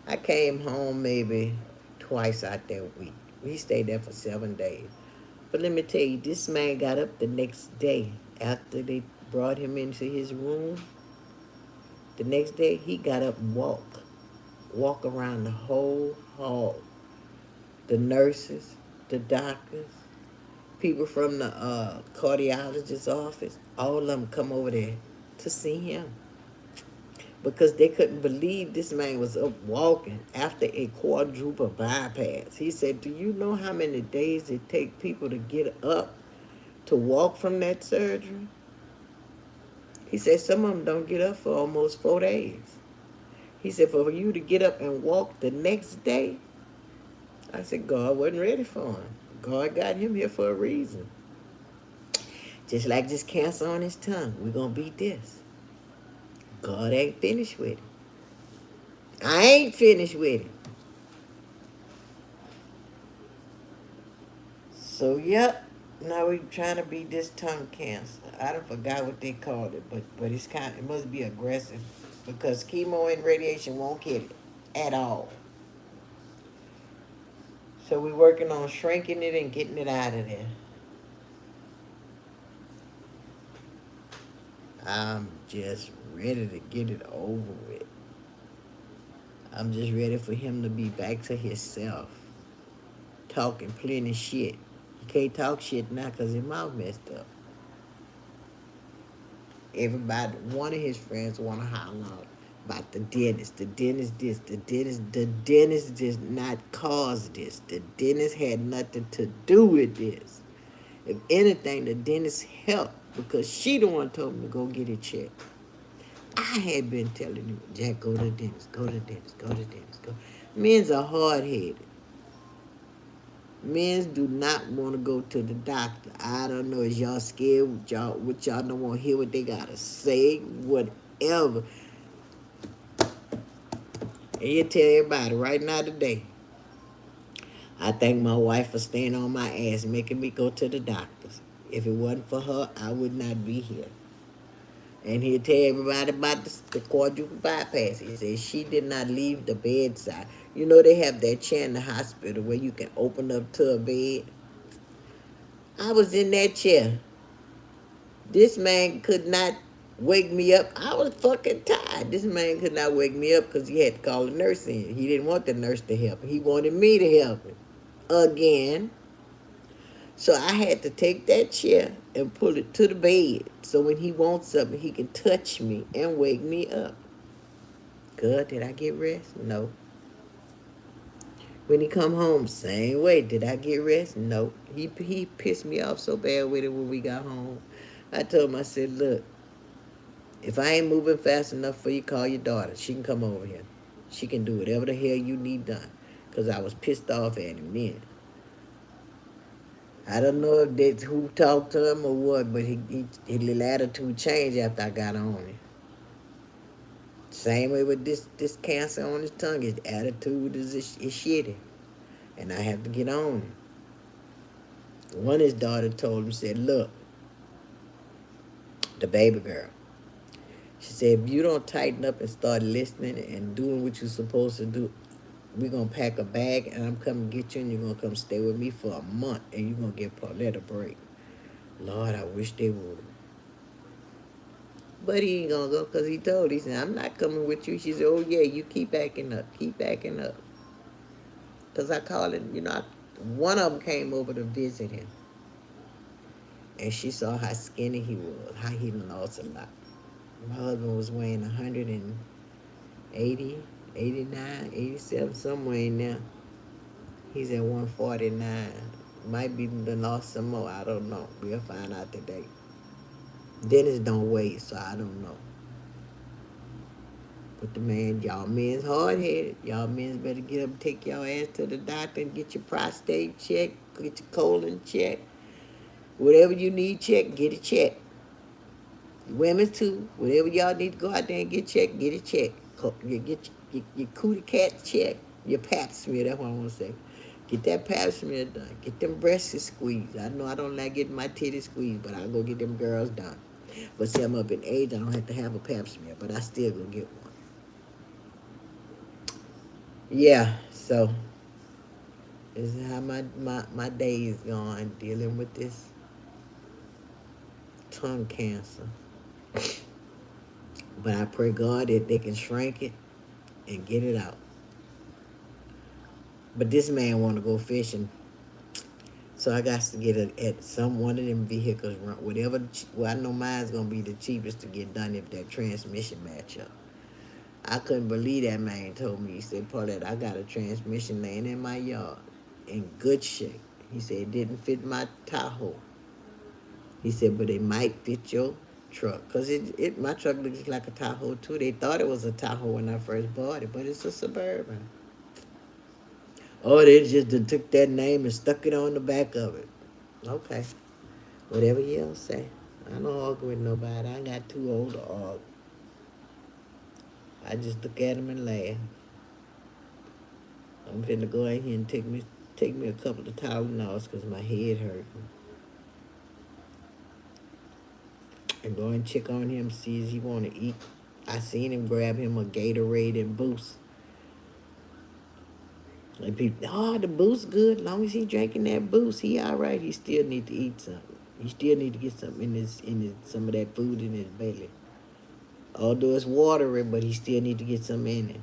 I came home maybe twice out that week. We stayed there for 7 days. But let me tell you, this man got up the next day after they brought him into his room. The next day, he got up and walk around the whole hall. The nurses, the doctors, people from the cardiologist's office, all of them come over there to see him. Because they couldn't believe this man was up walking after a quadruple bypass. He said, do you know how many days it takes people to get up to walk from that surgery. He said some of them don't get up for almost 4 days. He said for you to get up and walk the next day, I said God wasn't ready for him. God got him here for a reason. Just like this cancer on his tongue, we're going to beat this. God ain't finished with it. I ain't finished with it. So, yep. Now we trying to beat this tongue cancer. I don't forgot what they called it, but it's it must be aggressive because chemo and radiation won't kill it at all. So we're working on shrinking it and getting it out of there. I'm just ready to get it over with. I'm just ready for him to be back to himself. Talking plenty shit. He can't talk shit now because his mouth messed up. Everybody, one of his friends want to holler out about the dentist. The dentist this, the dentist did not cause this. The dentist had nothing to do with this. If anything, the dentist helped because she the one told me to go get it checked. I had been telling him, Jack, go to the dentist, go to the dentist, go to the dentist, go. Men's are hard-headed. Men do not want to go to the doctor. I don't know. Is y'all scared? What y'all don't want to hear what they got to say? Whatever. And you tell everybody right now today, I thank my wife for staying on my ass, making me go to the doctors. If it wasn't for her, I would not be here. And he'll tell everybody about the quadruple bypass. He says she did not leave the bedside. You know they have that chair in the hospital where you can open up to a bed. I was in that chair. This man could not wake me up. I was fucking tired. This man could not wake me up because he had to call a nurse in. He didn't want the nurse to help him. He wanted me to help him. Again. So I had to take that chair and pull it to the bed so when he wants something, he can touch me and wake me up. Good. Did I get rest? No. When he come home, same way. Did I get rest? No. He pissed me off so bad with it when we got home. I told him, I said, look, if I ain't moving fast enough for you, call your daughter. She can come over here. She can do whatever the hell you need done. Because I was pissed off at him then. I don't know if that's who talked to him or what, but his little attitude changed after I got on him. Same way with this cancer on his tongue. His attitude is shitty. And I have to get on him. One of his daughter told him, said, look, the baby girl. She said, if you don't tighten up and start listening and doing what you're supposed to do, we're going to pack a bag and I'm coming to get you and you're going to come stay with me for a month and you're going to get Paulette a break. Lord, I wish they would. But he ain't going to go because he told. He said, I'm not coming with you. She said, oh, yeah, you keep acting up. Keep acting up. Because I called him, one of them came over to visit him. And she saw how skinny he was, how he lost a lot. My husband was weighing 180, 89, 87, somewhere in there. He's at 149. Might be lost some more. I don't know. We'll find out today. Dennis don't weigh, so I don't know. But the man, y'all men's hard-headed. Y'all men's better get up and take y'all ass to the doctor and get your prostate checked, get your colon checked. Whatever you need checked, get it checked. Women too. Whatever y'all need to go out there and get checked, get it checked. Get your cootie cat checked. Your pap smear, that's what I want to say. Get that pap smear done. Get them breasts squeezed. I know I don't like getting my titties squeezed, but I'll go get them girls done. But see, I'm up in age. I don't have to have a pap smear, but I still go get one. Yeah, so this is how my day is going, dealing with this tongue cancer. But I pray God that they can shrink it and get it out. But this man want to go fishing, so I got to get at one of them vehicles. Whatever, well, I know mine's gonna be the cheapest to get done if that transmission match up. I couldn't believe that man told me. He said, Paulette, I got a transmission laying in my yard in good shape. He said it didn't fit my Tahoe. He said, but it might fit your truck. Because my truck looks like a Tahoe, too. They thought it was a Tahoe when I first bought it, but it's a Suburban. Oh, they just took that name and stuck it on the back of it. Okay. Whatever you all say. I don't argue with nobody. I got too old to argue. I just look at them and laugh. I'm finna go in here and take me a couple of Tylenols because my head hurt. And go and check on him, see if he want to eat. I seen him grab him a Gatorade and Boost. And people, oh, the Boost good. As long as he drinking that Boost, he all right. He still need to eat something. He still need to get something some of that food in his belly. Although it's watering, but he still need to get some in it.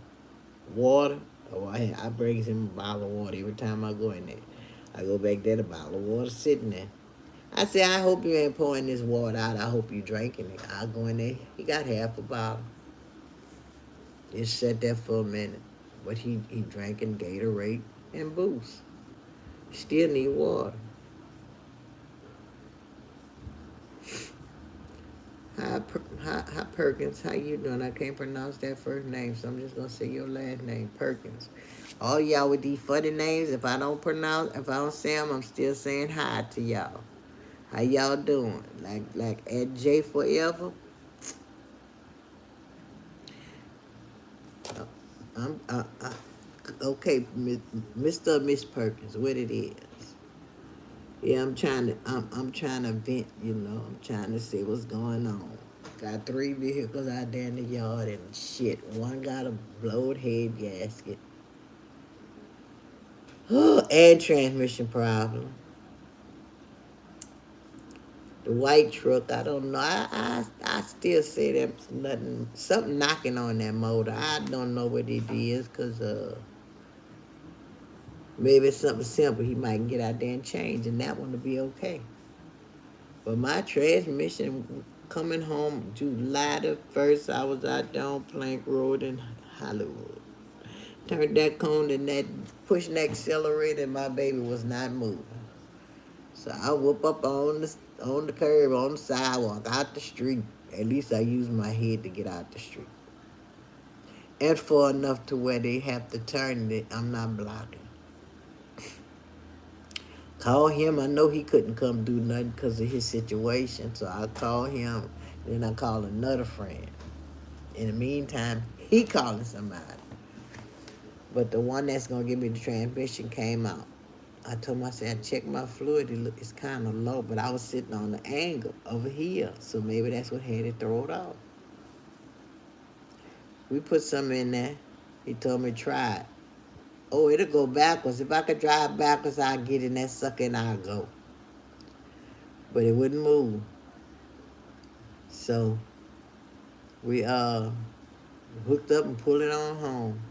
Water. Oh, I brings him a bottle of water every time I go in there. I go back there, the bottle of water sitting there. I say, I hope you ain't pouring this water out. I hope you drinking it. I go in there. He got half a bottle. Just sat there for a minute. But he drinking Gatorade and Boost. Still need water. Hi, Perkins. How you doing? I can't pronounce that first name, so I'm just going to say your last name, Perkins. All y'all with these funny names, if I don't say them, I'm still saying hi to y'all. How y'all doing? Like at J Forever? I'm okay, Mr. or Miss Perkins, what it is. Yeah, I'm trying to vent, I'm trying to see what's going on. Got 3 vehicles out there in the yard and shit. One got a blowed head gasket. And transmission problem. The white truck, I don't know. I still say there's something knocking on that motor. I don't know what it is, because maybe it's something simple. He might get out there and change, and that one will be okay. But my transmission coming home July the 1st, I was out there on Plank Road in Hollywood. Turned that cone and pushing the accelerator, and my baby was not moving. So I whoop up on the curb, on the sidewalk, out the street. At least I use my head to get out the street. And far enough to where they have to turn it, I'm not blocking. Call him. I know he couldn't come do nothing because of his situation. So I call him. Then I call another friend. In the meantime, he calling somebody. But the one that's going to give me the transmission came out. I told him, I said, I checked my fluid. It's kind of low, but I was sitting on the angle over here. So maybe that's what had it throw it off. We put some in there. He told me, try it. Oh, it'll go backwards. If I could drive backwards, I'd get in that sucker and I'd go. But it wouldn't move. So we hooked up and pulled it on home.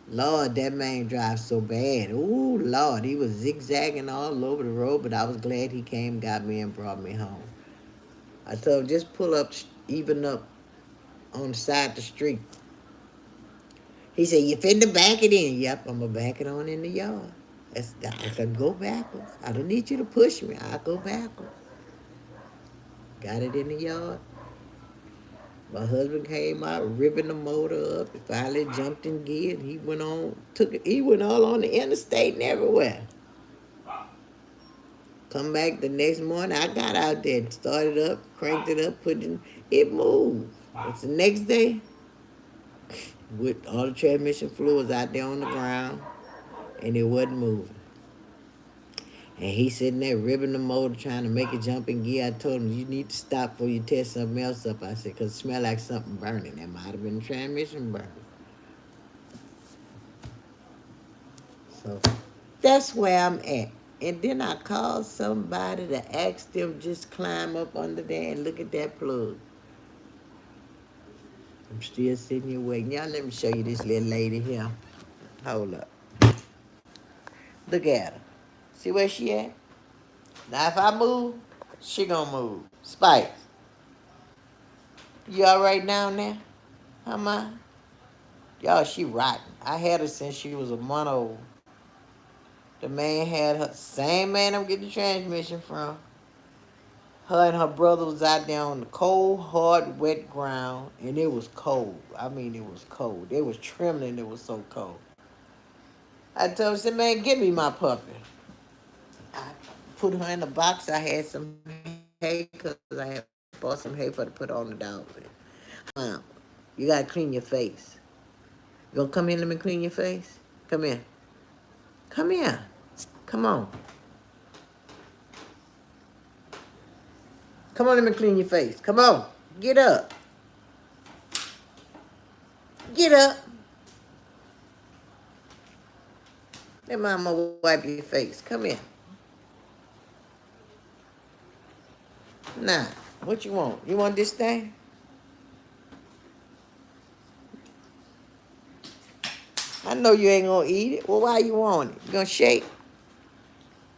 Lord, that man drives so bad. Ooh, Lord, he was zigzagging all over the road, but I was glad he came, got me, and brought me home. I told him, just pull up, even up on the side of the street. He said, you finna back it in. Yep, I'm going to back it on in the yard. I can go backwards. I don't need you to push me. I'll go backwards. Got it in the yard. My husband came out, ripping the motor up. He finally jumped in gear, and he went all on the interstate and everywhere. Come back the next morning, I got out there, started up, cranked it up, it moved. It's the next day, with all the transmission fluids out there on the ground, and it wasn't moving. And he sitting there ripping the motor, trying to make it jump in gear. I told him, you need to stop before you test something else up. I said, because it smelled like something burning. That might have been the transmission burning. So that's where I'm at. And then I called somebody to ask them just climb up under there and look at that plug. I'm still sitting here waiting. Y'all, let me show you this little lady here. Hold up. Look at her. See where she at? Now, if I move, she gonna move. Spice, you all right down there? How am I? Y'all, she rotten. I had her since she was a month old. The man had her. Same man I'm getting the transmission from. Her and her brother was out there on the cold, hard, wet ground, and it was cold. I mean, it was cold. They was trembling. It was so cold. I told her, I said, man, give me my puppy. I put her in the box. I had some hay because I had bought some hay for to put on the dog with. Mom, you gotta clean your face. You gonna come here and let me clean your face? Come here. Come here. Come on. Come on, let me clean your face. Come on. Get up. Get up. Let mama wipe your face. Come here. Nah. What you want? You want this thing? I know you ain't gonna eat it. Well, why you want it? You gonna shake?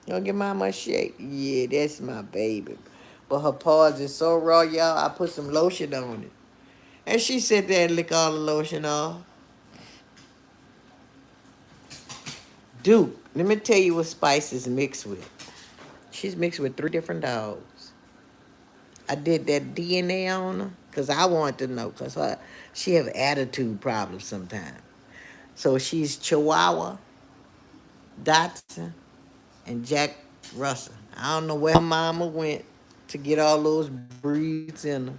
You gonna give mama a shake? Yeah, that's my baby. But her paws is so raw, y'all. I put some lotion on it. And she sit there and lick all the lotion off. Duke, let me tell you what Spice is mixed with. She's mixed with 3 different dogs. I did that DNA on her because I wanted to know because she have attitude problems sometimes. So she's Chihuahua, Dotson, and Jack Russell. I don't know where her mama went to get all those breeds in her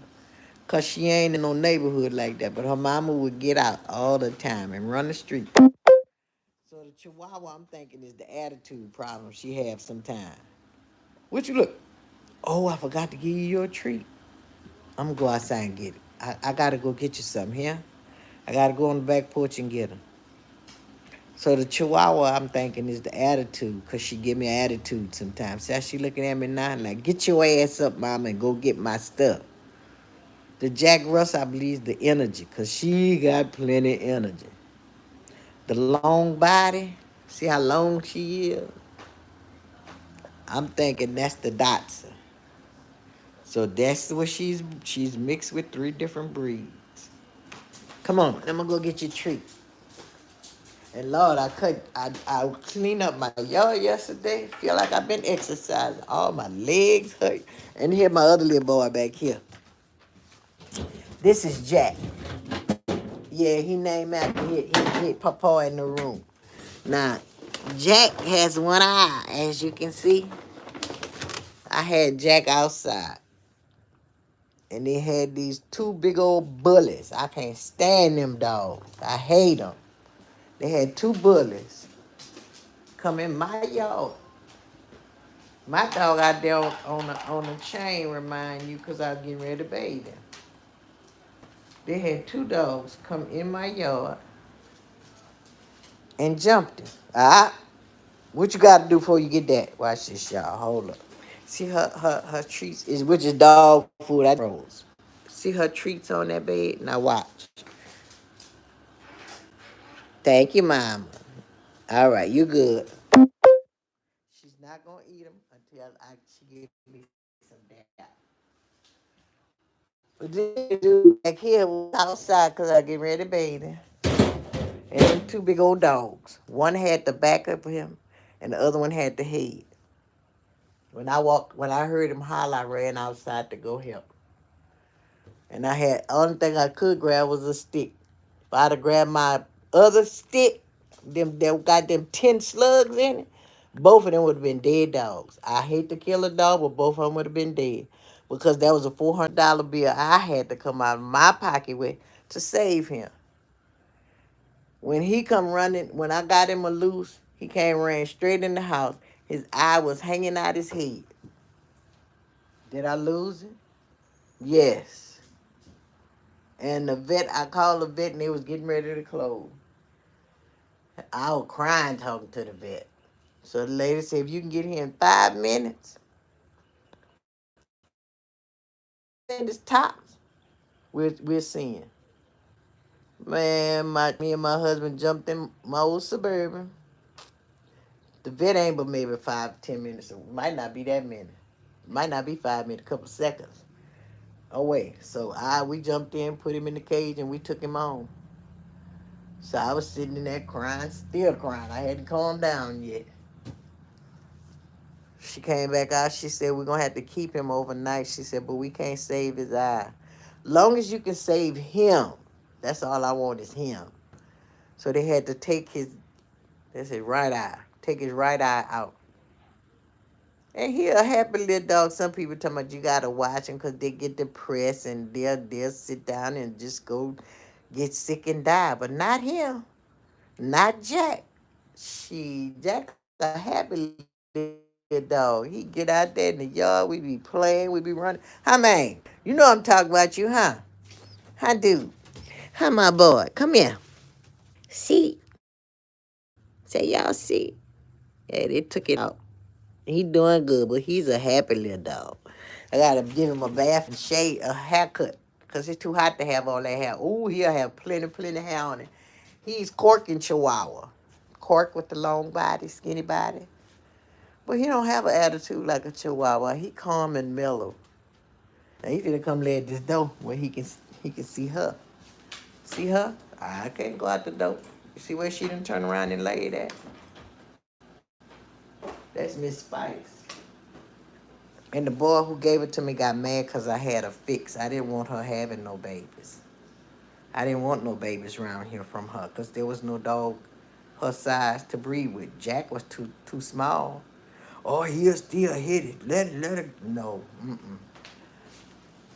because she ain't in no neighborhood like that. But her mama would get out all the time and run the street. So the Chihuahua, I'm thinking, is the attitude problem she have sometimes. What you look? Oh, I forgot to give you your treat. I'm gonna go outside and get it. I gotta go get you something here. I gotta go on the back porch and get her. So the Chihuahua, I'm thinking, is the attitude, because she give me an attitude sometimes. See how she looking at me now? Like, get your ass up, mama, and go get my stuff. The Jack Russell, I believe, is the energy, because she got plenty of energy. The long body, see how long she is? I'm thinking that's the Dotson. So that's what she's mixed with 3 different breeds. Come on, I'm gonna go get your treat. And Lord, I cleaned up my yard yesterday. Feel like I've been exercising. All my legs hurt. And here my other little boy back here. This is Jack. Yeah, he named after he hit Papa in the room. Now, Jack has one eye, as you can see. I had Jack outside. And they had these 2 big old bullies. I can't stand them dogs. I hate them. They had 2 bullies come in my yard. My dog out there on a chain remind you because I was getting ready to bathe him. They had 2 dogs come in my yard and jumped him. What you got to do before you get that? Watch this, y'all. Hold up. See her treats is which is dog food. I rolls. See her treats on that bed. Now watch. Thank you, mama. All right, you good. She's not gonna eat them until she gives me some dap. But this dude back here was outside because I get ready to bathe him. And them 2 big old dogs. One had the back of him, and the other one had the head. When I heard him holler, I ran outside to go help. And only thing I could grab was a stick. If I'd have grabbed my other stick, them got them 10 slugs in it, both of them would have been dead dogs. I hate to kill a dog, but both of them would have been dead. Because that was a $400 bill I had to come out of my pocket with to save him. When he come running, when I got him a loose, he came ran straight in the house. His eye was hanging out his head. Did I lose him? Yes. And I called the vet and they was getting ready to close. I was crying talking to the vet. So the lady said, if you can get here in 5 minutes, and it's tops, we're seeing. Man, me and my husband jumped in my old Suburban. The vet ain't but maybe 5, 10 minutes. It might not be that many. It might not be 5 minutes, a couple seconds away. So we jumped in, put him in the cage, and we took him home. So I was sitting in there crying, still crying. I hadn't calmed down yet. She came back out. She said, we're going to have to keep him overnight. She said, but we can't save his eye. Long as you can save him, that's all I want is him. So they had to take that's his right eye, take his right eye out. And he a happy little dog. Some people talking about you got to watch him because they get depressed and they'll sit down and just go get sick and die. But not him. Not Jack. Jack's a happy little dog. He get out there in the yard. We be playing. We be running. Hi, man. You know I'm talking about you, huh? Hi, dude. Hi, my boy. Come here. See? Say, y'all see? Yeah, they took his eye out. He doing good, but he's a happy little dog. I gotta give him a bath and shave, a haircut, cause it's too hot to have all that hair. Ooh, he'll have plenty hair on it. He's Cork in Chihuahua. Cork with the long body, skinny body. But he don't have an attitude like a Chihuahua. He calm and mellow. Now he finna come lay at this door where he can see her. See her? I can't go out the door. You see where she done turn around and laid at? That's Miss Spice. And the boy who gave it to me got mad because I had a fix. I didn't want her having no babies. I didn't want no babies around here from her because there was no dog her size to breed with. Jack was too small. Oh, he'll still hit it. Let it. No,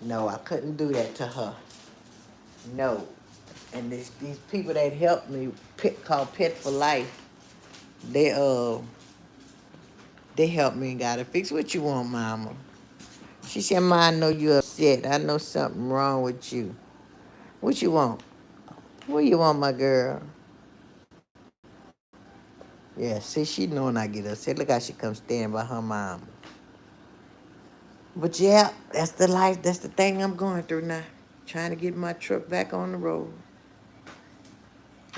no, I couldn't do that to her. No. And these people that helped me, called Pet for Life, they they helped me and got it fixed. What you want, Mama? She said, Ma, I know you're upset. I know something wrong with you. What you want? What you want, my girl? Yeah, see, she knowing I get upset. Look how she comes standing by her mom. But yeah, that's the life. That's the thing I'm going through now. Trying to get my truck back on the road.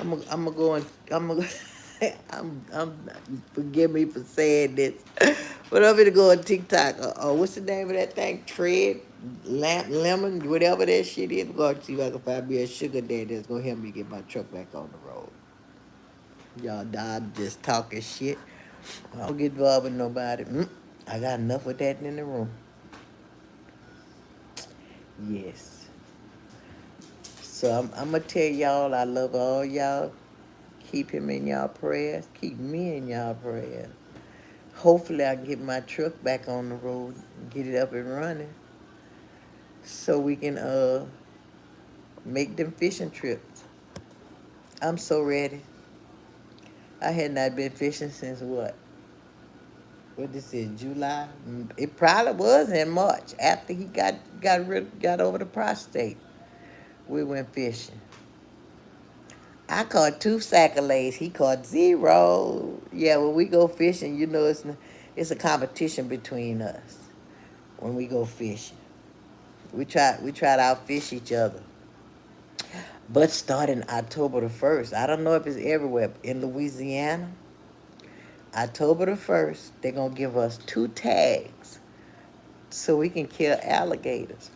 I'm gonna go and I'm gonna. I'm. Forgive me for saying this, but I'm gonna go on TikTok. What's the name of that thing? Tread, lemon, whatever that shit is. I'm gonna see if I can find me a sugar daddy that's gonna help me get my truck back on the road. Y'all, I'm just talking shit. I don't get involved with nobody. I got enough with that in the room. Yes. So I'm gonna tell y'all I love all y'all. Keep him in y'all prayers. Keep me in y'all prayers. Hopefully I can get my truck back on the road and get it up and running so we can make them fishing trips. I'm so ready. I had not been fishing since what? What this is, July? It probably was in March after he got over the prostate. We went fishing. I caught 2 sac-a-lays. He caught 0. Yeah, when we go fishing, it's a competition between us when we go fishing. We try to outfish each other. But starting October the 1st, I don't know if it's everywhere. In Louisiana, October the 1st, they're going to give us 2 tags so we can kill alligators.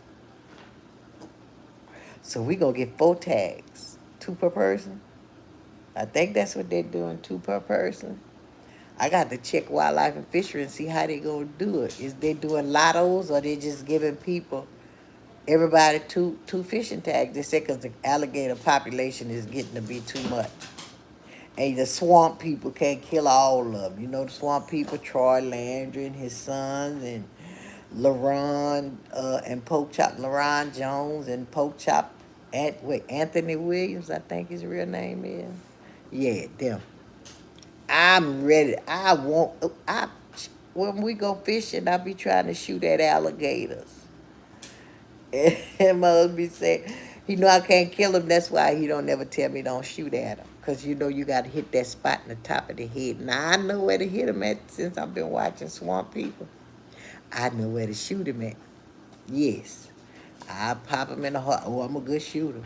So we going to get 4 tags, 2 per person. I think that's what they're doing, 2 per person. I got to check Wildlife and Fishery and see how they gonna do it. Is they doing lottos or they just giving everybody two fishing tags? They say because the alligator population is getting to be too much. And the swamp people can't kill all of them. You know the swamp people, Troy Landry and his sons, and LaRon and Poke Chop, LaRon Jones and Poke Chop, Anthony Williams, I think his real name is. Yeah, them. I'm ready. When we go fishing, I be trying to shoot at alligators. And must be saying, I can't kill him. That's why he don't never tell me don't shoot at him. Because you got to hit that spot in the top of the head. Now, I know where to hit him at since I've been watching Swamp People. I know where to shoot him at. Yes. I pop him in the heart. Oh, I'm a good shooter.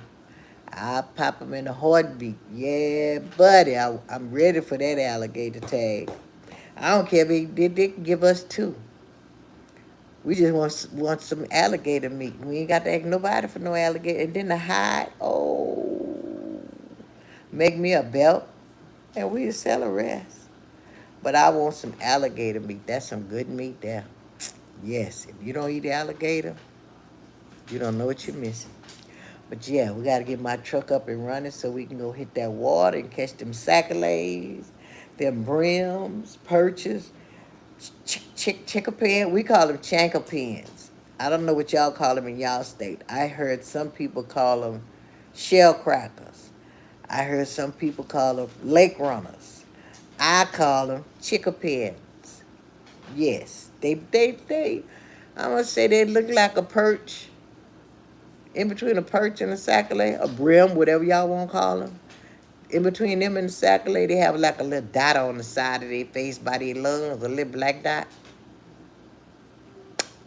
I pop him in the heartbeat. Yeah, buddy. I'm ready for that alligator tag. I don't care if they can give us 2. We just want some alligator meat. We ain't got to ask nobody for no alligator. And then the hide, oh, make me a belt, and we'll sell the rest. But I want some alligator meat. That's some good meat there. Yes, if you don't eat alligator, you don't know what you're missing. But yeah, we got to get my truck up and running so we can go hit that water and catch them sacalets, them brims, perches, chickapin. We call them chankapins. I don't know what y'all call them in y'all state. I heard some people call them shell crackers. I heard some people call them lake runners. I call them chickapins. Yes, they. I'm gonna say they look like a perch, in between a perch and a sac-a-lay, a brim, whatever y'all want to call them. In between them and the sac-a-lay, they have like a little dot on the side of their face by their lungs, a little black dot.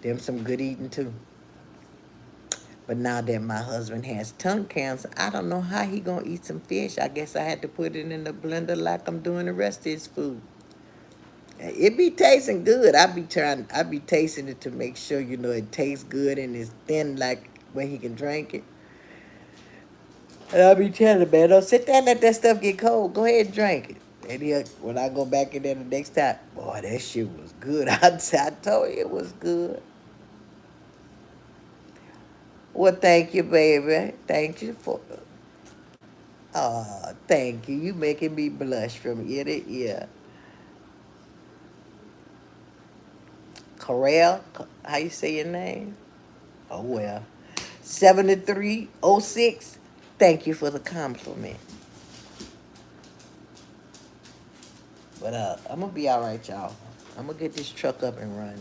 Them some good eating too. But now that my husband has tongue cancer, I don't know how he gonna eat some fish. I guess I had to put it in the blender like I'm doing the rest of his food. It be tasting good. I be tasting it to make sure, it tastes good and it's thin like when he can drink it. And I be telling him, man, don't sit there and let that stuff get cold. Go ahead and drink it. And when I go back in there the next time, boy, that shit was good. I told you it was good. Well, thank you, baby. Thank you for. Oh, thank you. You making me blush from ear to ear. Corral, how you say your name? Oh well. 7306. Thank you for the compliment. But I'm gonna be all right, y'all. I'm gonna get this truck up and running.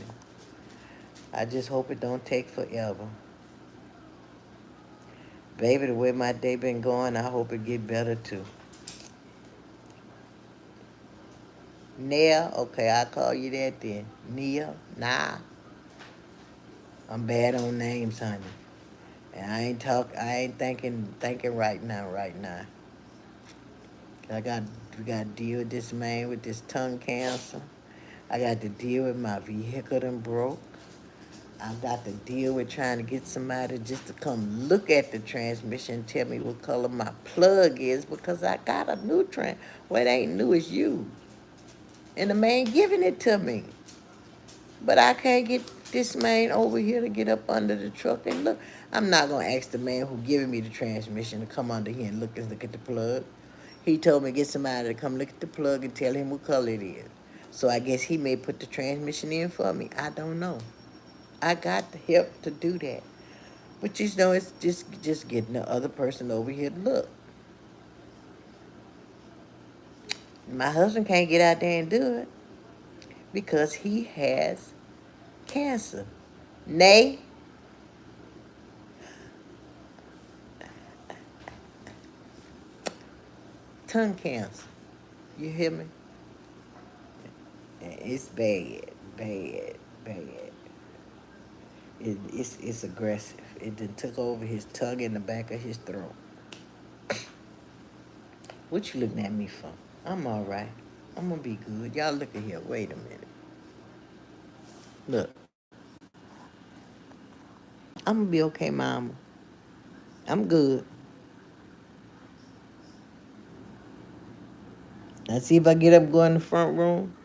I just hope it don't take forever. Baby, the way my day been going, I hope it get better too. Nia, okay, I'll call you that then. Nia, nah. I'm bad on names, honey. And I ain't thinking right now, right now. We got to deal with this man with this tongue cancer. I got to deal with my vehicle done broke. I got to deal with trying to get somebody just to come look at the transmission and tell me what color my plug is because I got a new trans. Well, it ain't new, it's you. And the man giving it to me. But I can't get this man over here to get up under the truck and look. I'm not going to ask the man who giving me the transmission to come under here and look at the plug. He told me to get somebody to come look at the plug and tell him what color it is. So I guess he may put the transmission in for me. I don't know. I got the help to do that. But it's just getting the other person over here to look. My husband can't get out there and do it because he has cancer. Nay, tongue cancer. You hear me? It's bad, bad, bad. It's aggressive. It done took over his tongue in the back of his throat. What you looking at me for? I'm all right. I'm gonna be good. Y'all look at here. Wait a minute. Look, I'm gonna be okay, mama. I'm good. Now see if I get up, go in the front room.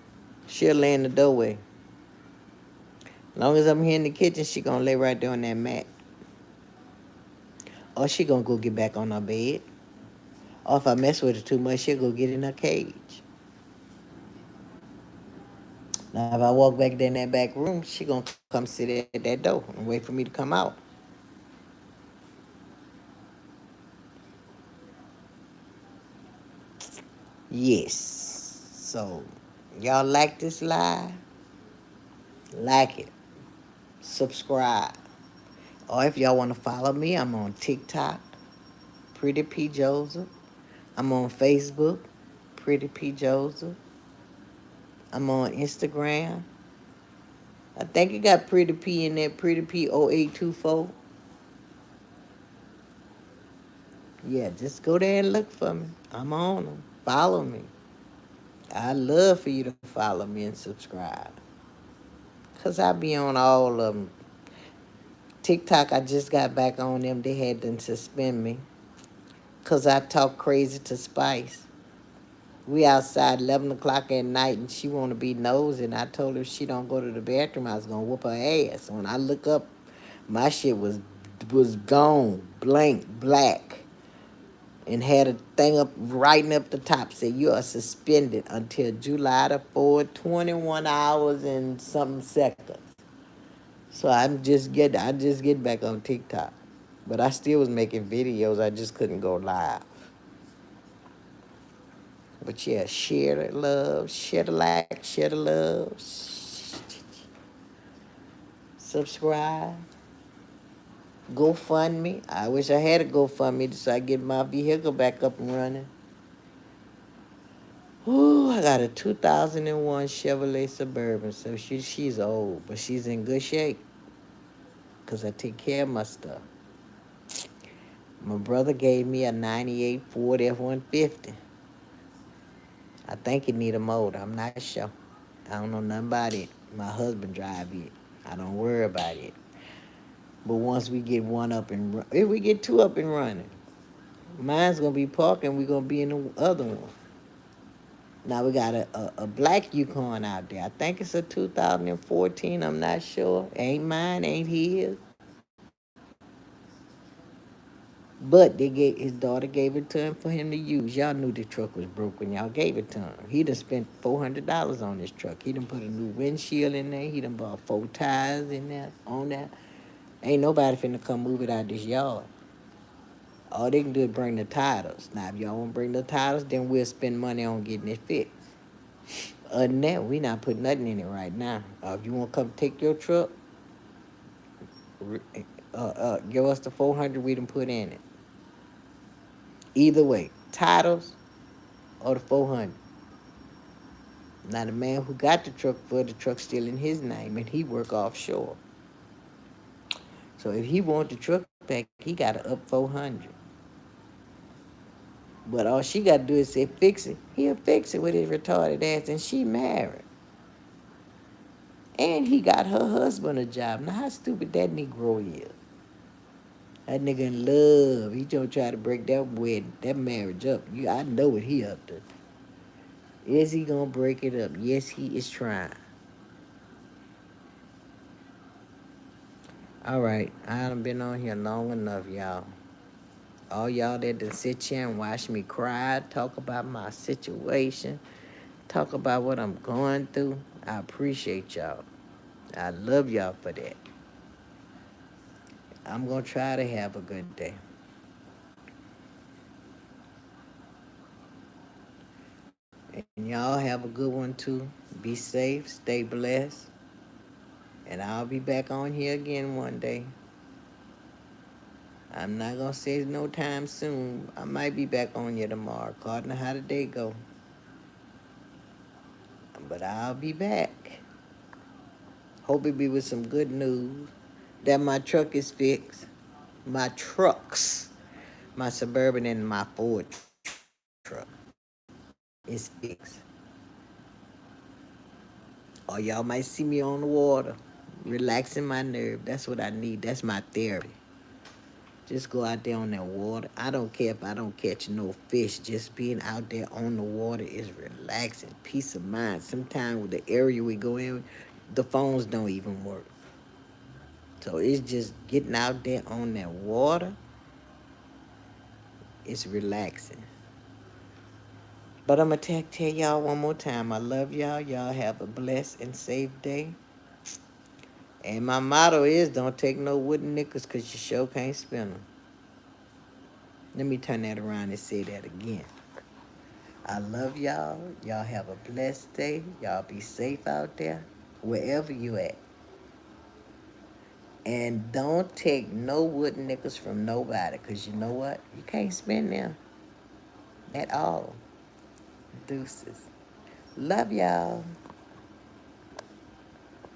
She'll lay in the doorway. As long as I'm here in the kitchen, she gonna lay right there on that mat. Or she gonna go get back on her bed. Or if I mess with her too much, she'll go get in her cage. Now if I walk back there in that back room, she gonna come sit at that door and wait for me to come out. Yes. So y'all like this live? Like it. Subscribe. Or if y'all want to follow me, I'm on TikTok, Pretty P Joseph. I'm on Facebook, Pretty P Joseph. I'm on Instagram. I think you got Pretty P in there, Pretty P 0824. Yeah, just go there and look for me. I'm on them. Follow me. I love for you to follow me and subscribe. Because I be on all of them. TikTok, I just got back on them. They had to suspend me. Because I talk crazy to Spice. We outside 11 o'clock at night and she want to be nosy. And I told her if she don't go to the bathroom, I was going to whoop her ass. When I look up, my shit was gone, blank, black. And had a thing up, writing up the top, said you are suspended until July the 4th, 21 hours and something seconds. So I just get back on TikTok. But I still was making videos, I just couldn't go live. But yeah, share the love, share the like, share the love, subscribe, GoFundMe. I wish I had a GoFundMe so I get my vehicle back up and running. Ooh, I got a 2001 Chevrolet Suburban, so she's old, but she's in good shape because I take care of my stuff. My brother gave me a 98 Ford F-150. I think it need a motor. I'm not sure. I don't know nothing about it. My husband drive it. I don't worry about it. But once we get one up and if we get two up and running, mine's gonna be parking. We're gonna be in the other one. Now we got a black Yukon out there. I think it's a 2014. I'm not sure. Ain't mine. Ain't his. But his daughter gave it to him for him to use. Y'all knew the truck was broke when y'all gave it to him. He done spent $400 on this truck. He done put a new windshield in there. He done bought 4 tires in there, on that. Ain't nobody finna come move it out this yard. All they can do is bring the titles. Now, if y'all want to bring the titles, then we'll spend money on getting it fixed. Other than that, we not putting nothing in it right now. If you want to come take your truck, give us the 400 we done put in it. Either way, titles or the 400. Now, the man who got the truck still in his name, and he work offshore. So if he want the truck back, he got to up 400. But all she got to do is say, fix it. He'll fix it with his retarded ass, and she married. And he got her husband a job. Now, how stupid that Negro is. That nigga in love. He don't try to break that marriage up. I know what he up to. Is he gonna break it up? Yes, he is trying. All right, I done been on here long enough, y'all. All y'all that done sit here and watch me cry, talk about my situation, talk about what I'm going through, I appreciate y'all. I love y'all for that. I'm gonna try to have a good day. And y'all have a good one too. Be safe, stay blessed. And I'll be back on here again one day. I'm not gonna say no time soon. I might be back on here tomorrow, according to how the day go. But I'll be back. Hope it be with some good news. That my truck is fixed. My trucks, my Suburban and my Ford truck is fixed. Or y'all might see me on the water, relaxing my nerve. That's what I need. That's my therapy. Just go out there on that water. I don't care if I don't catch no fish. Just being out there on the water is relaxing, peace of mind. Sometimes with the area we go in, the phones don't even work. So it's just getting out there on that water. It's relaxing. But I'm going to tell y'all one more time. I love y'all. Y'all have a blessed and safe day. And my motto is don't take no wooden nickels because you sure can't spend them. Let me turn that around and say that again. I love y'all. Y'all have a blessed day. Y'all be safe out there, wherever you at. And don't take no wooden nickels from nobody, because you know what? You can't spend them at all. Deuces. Love y'all.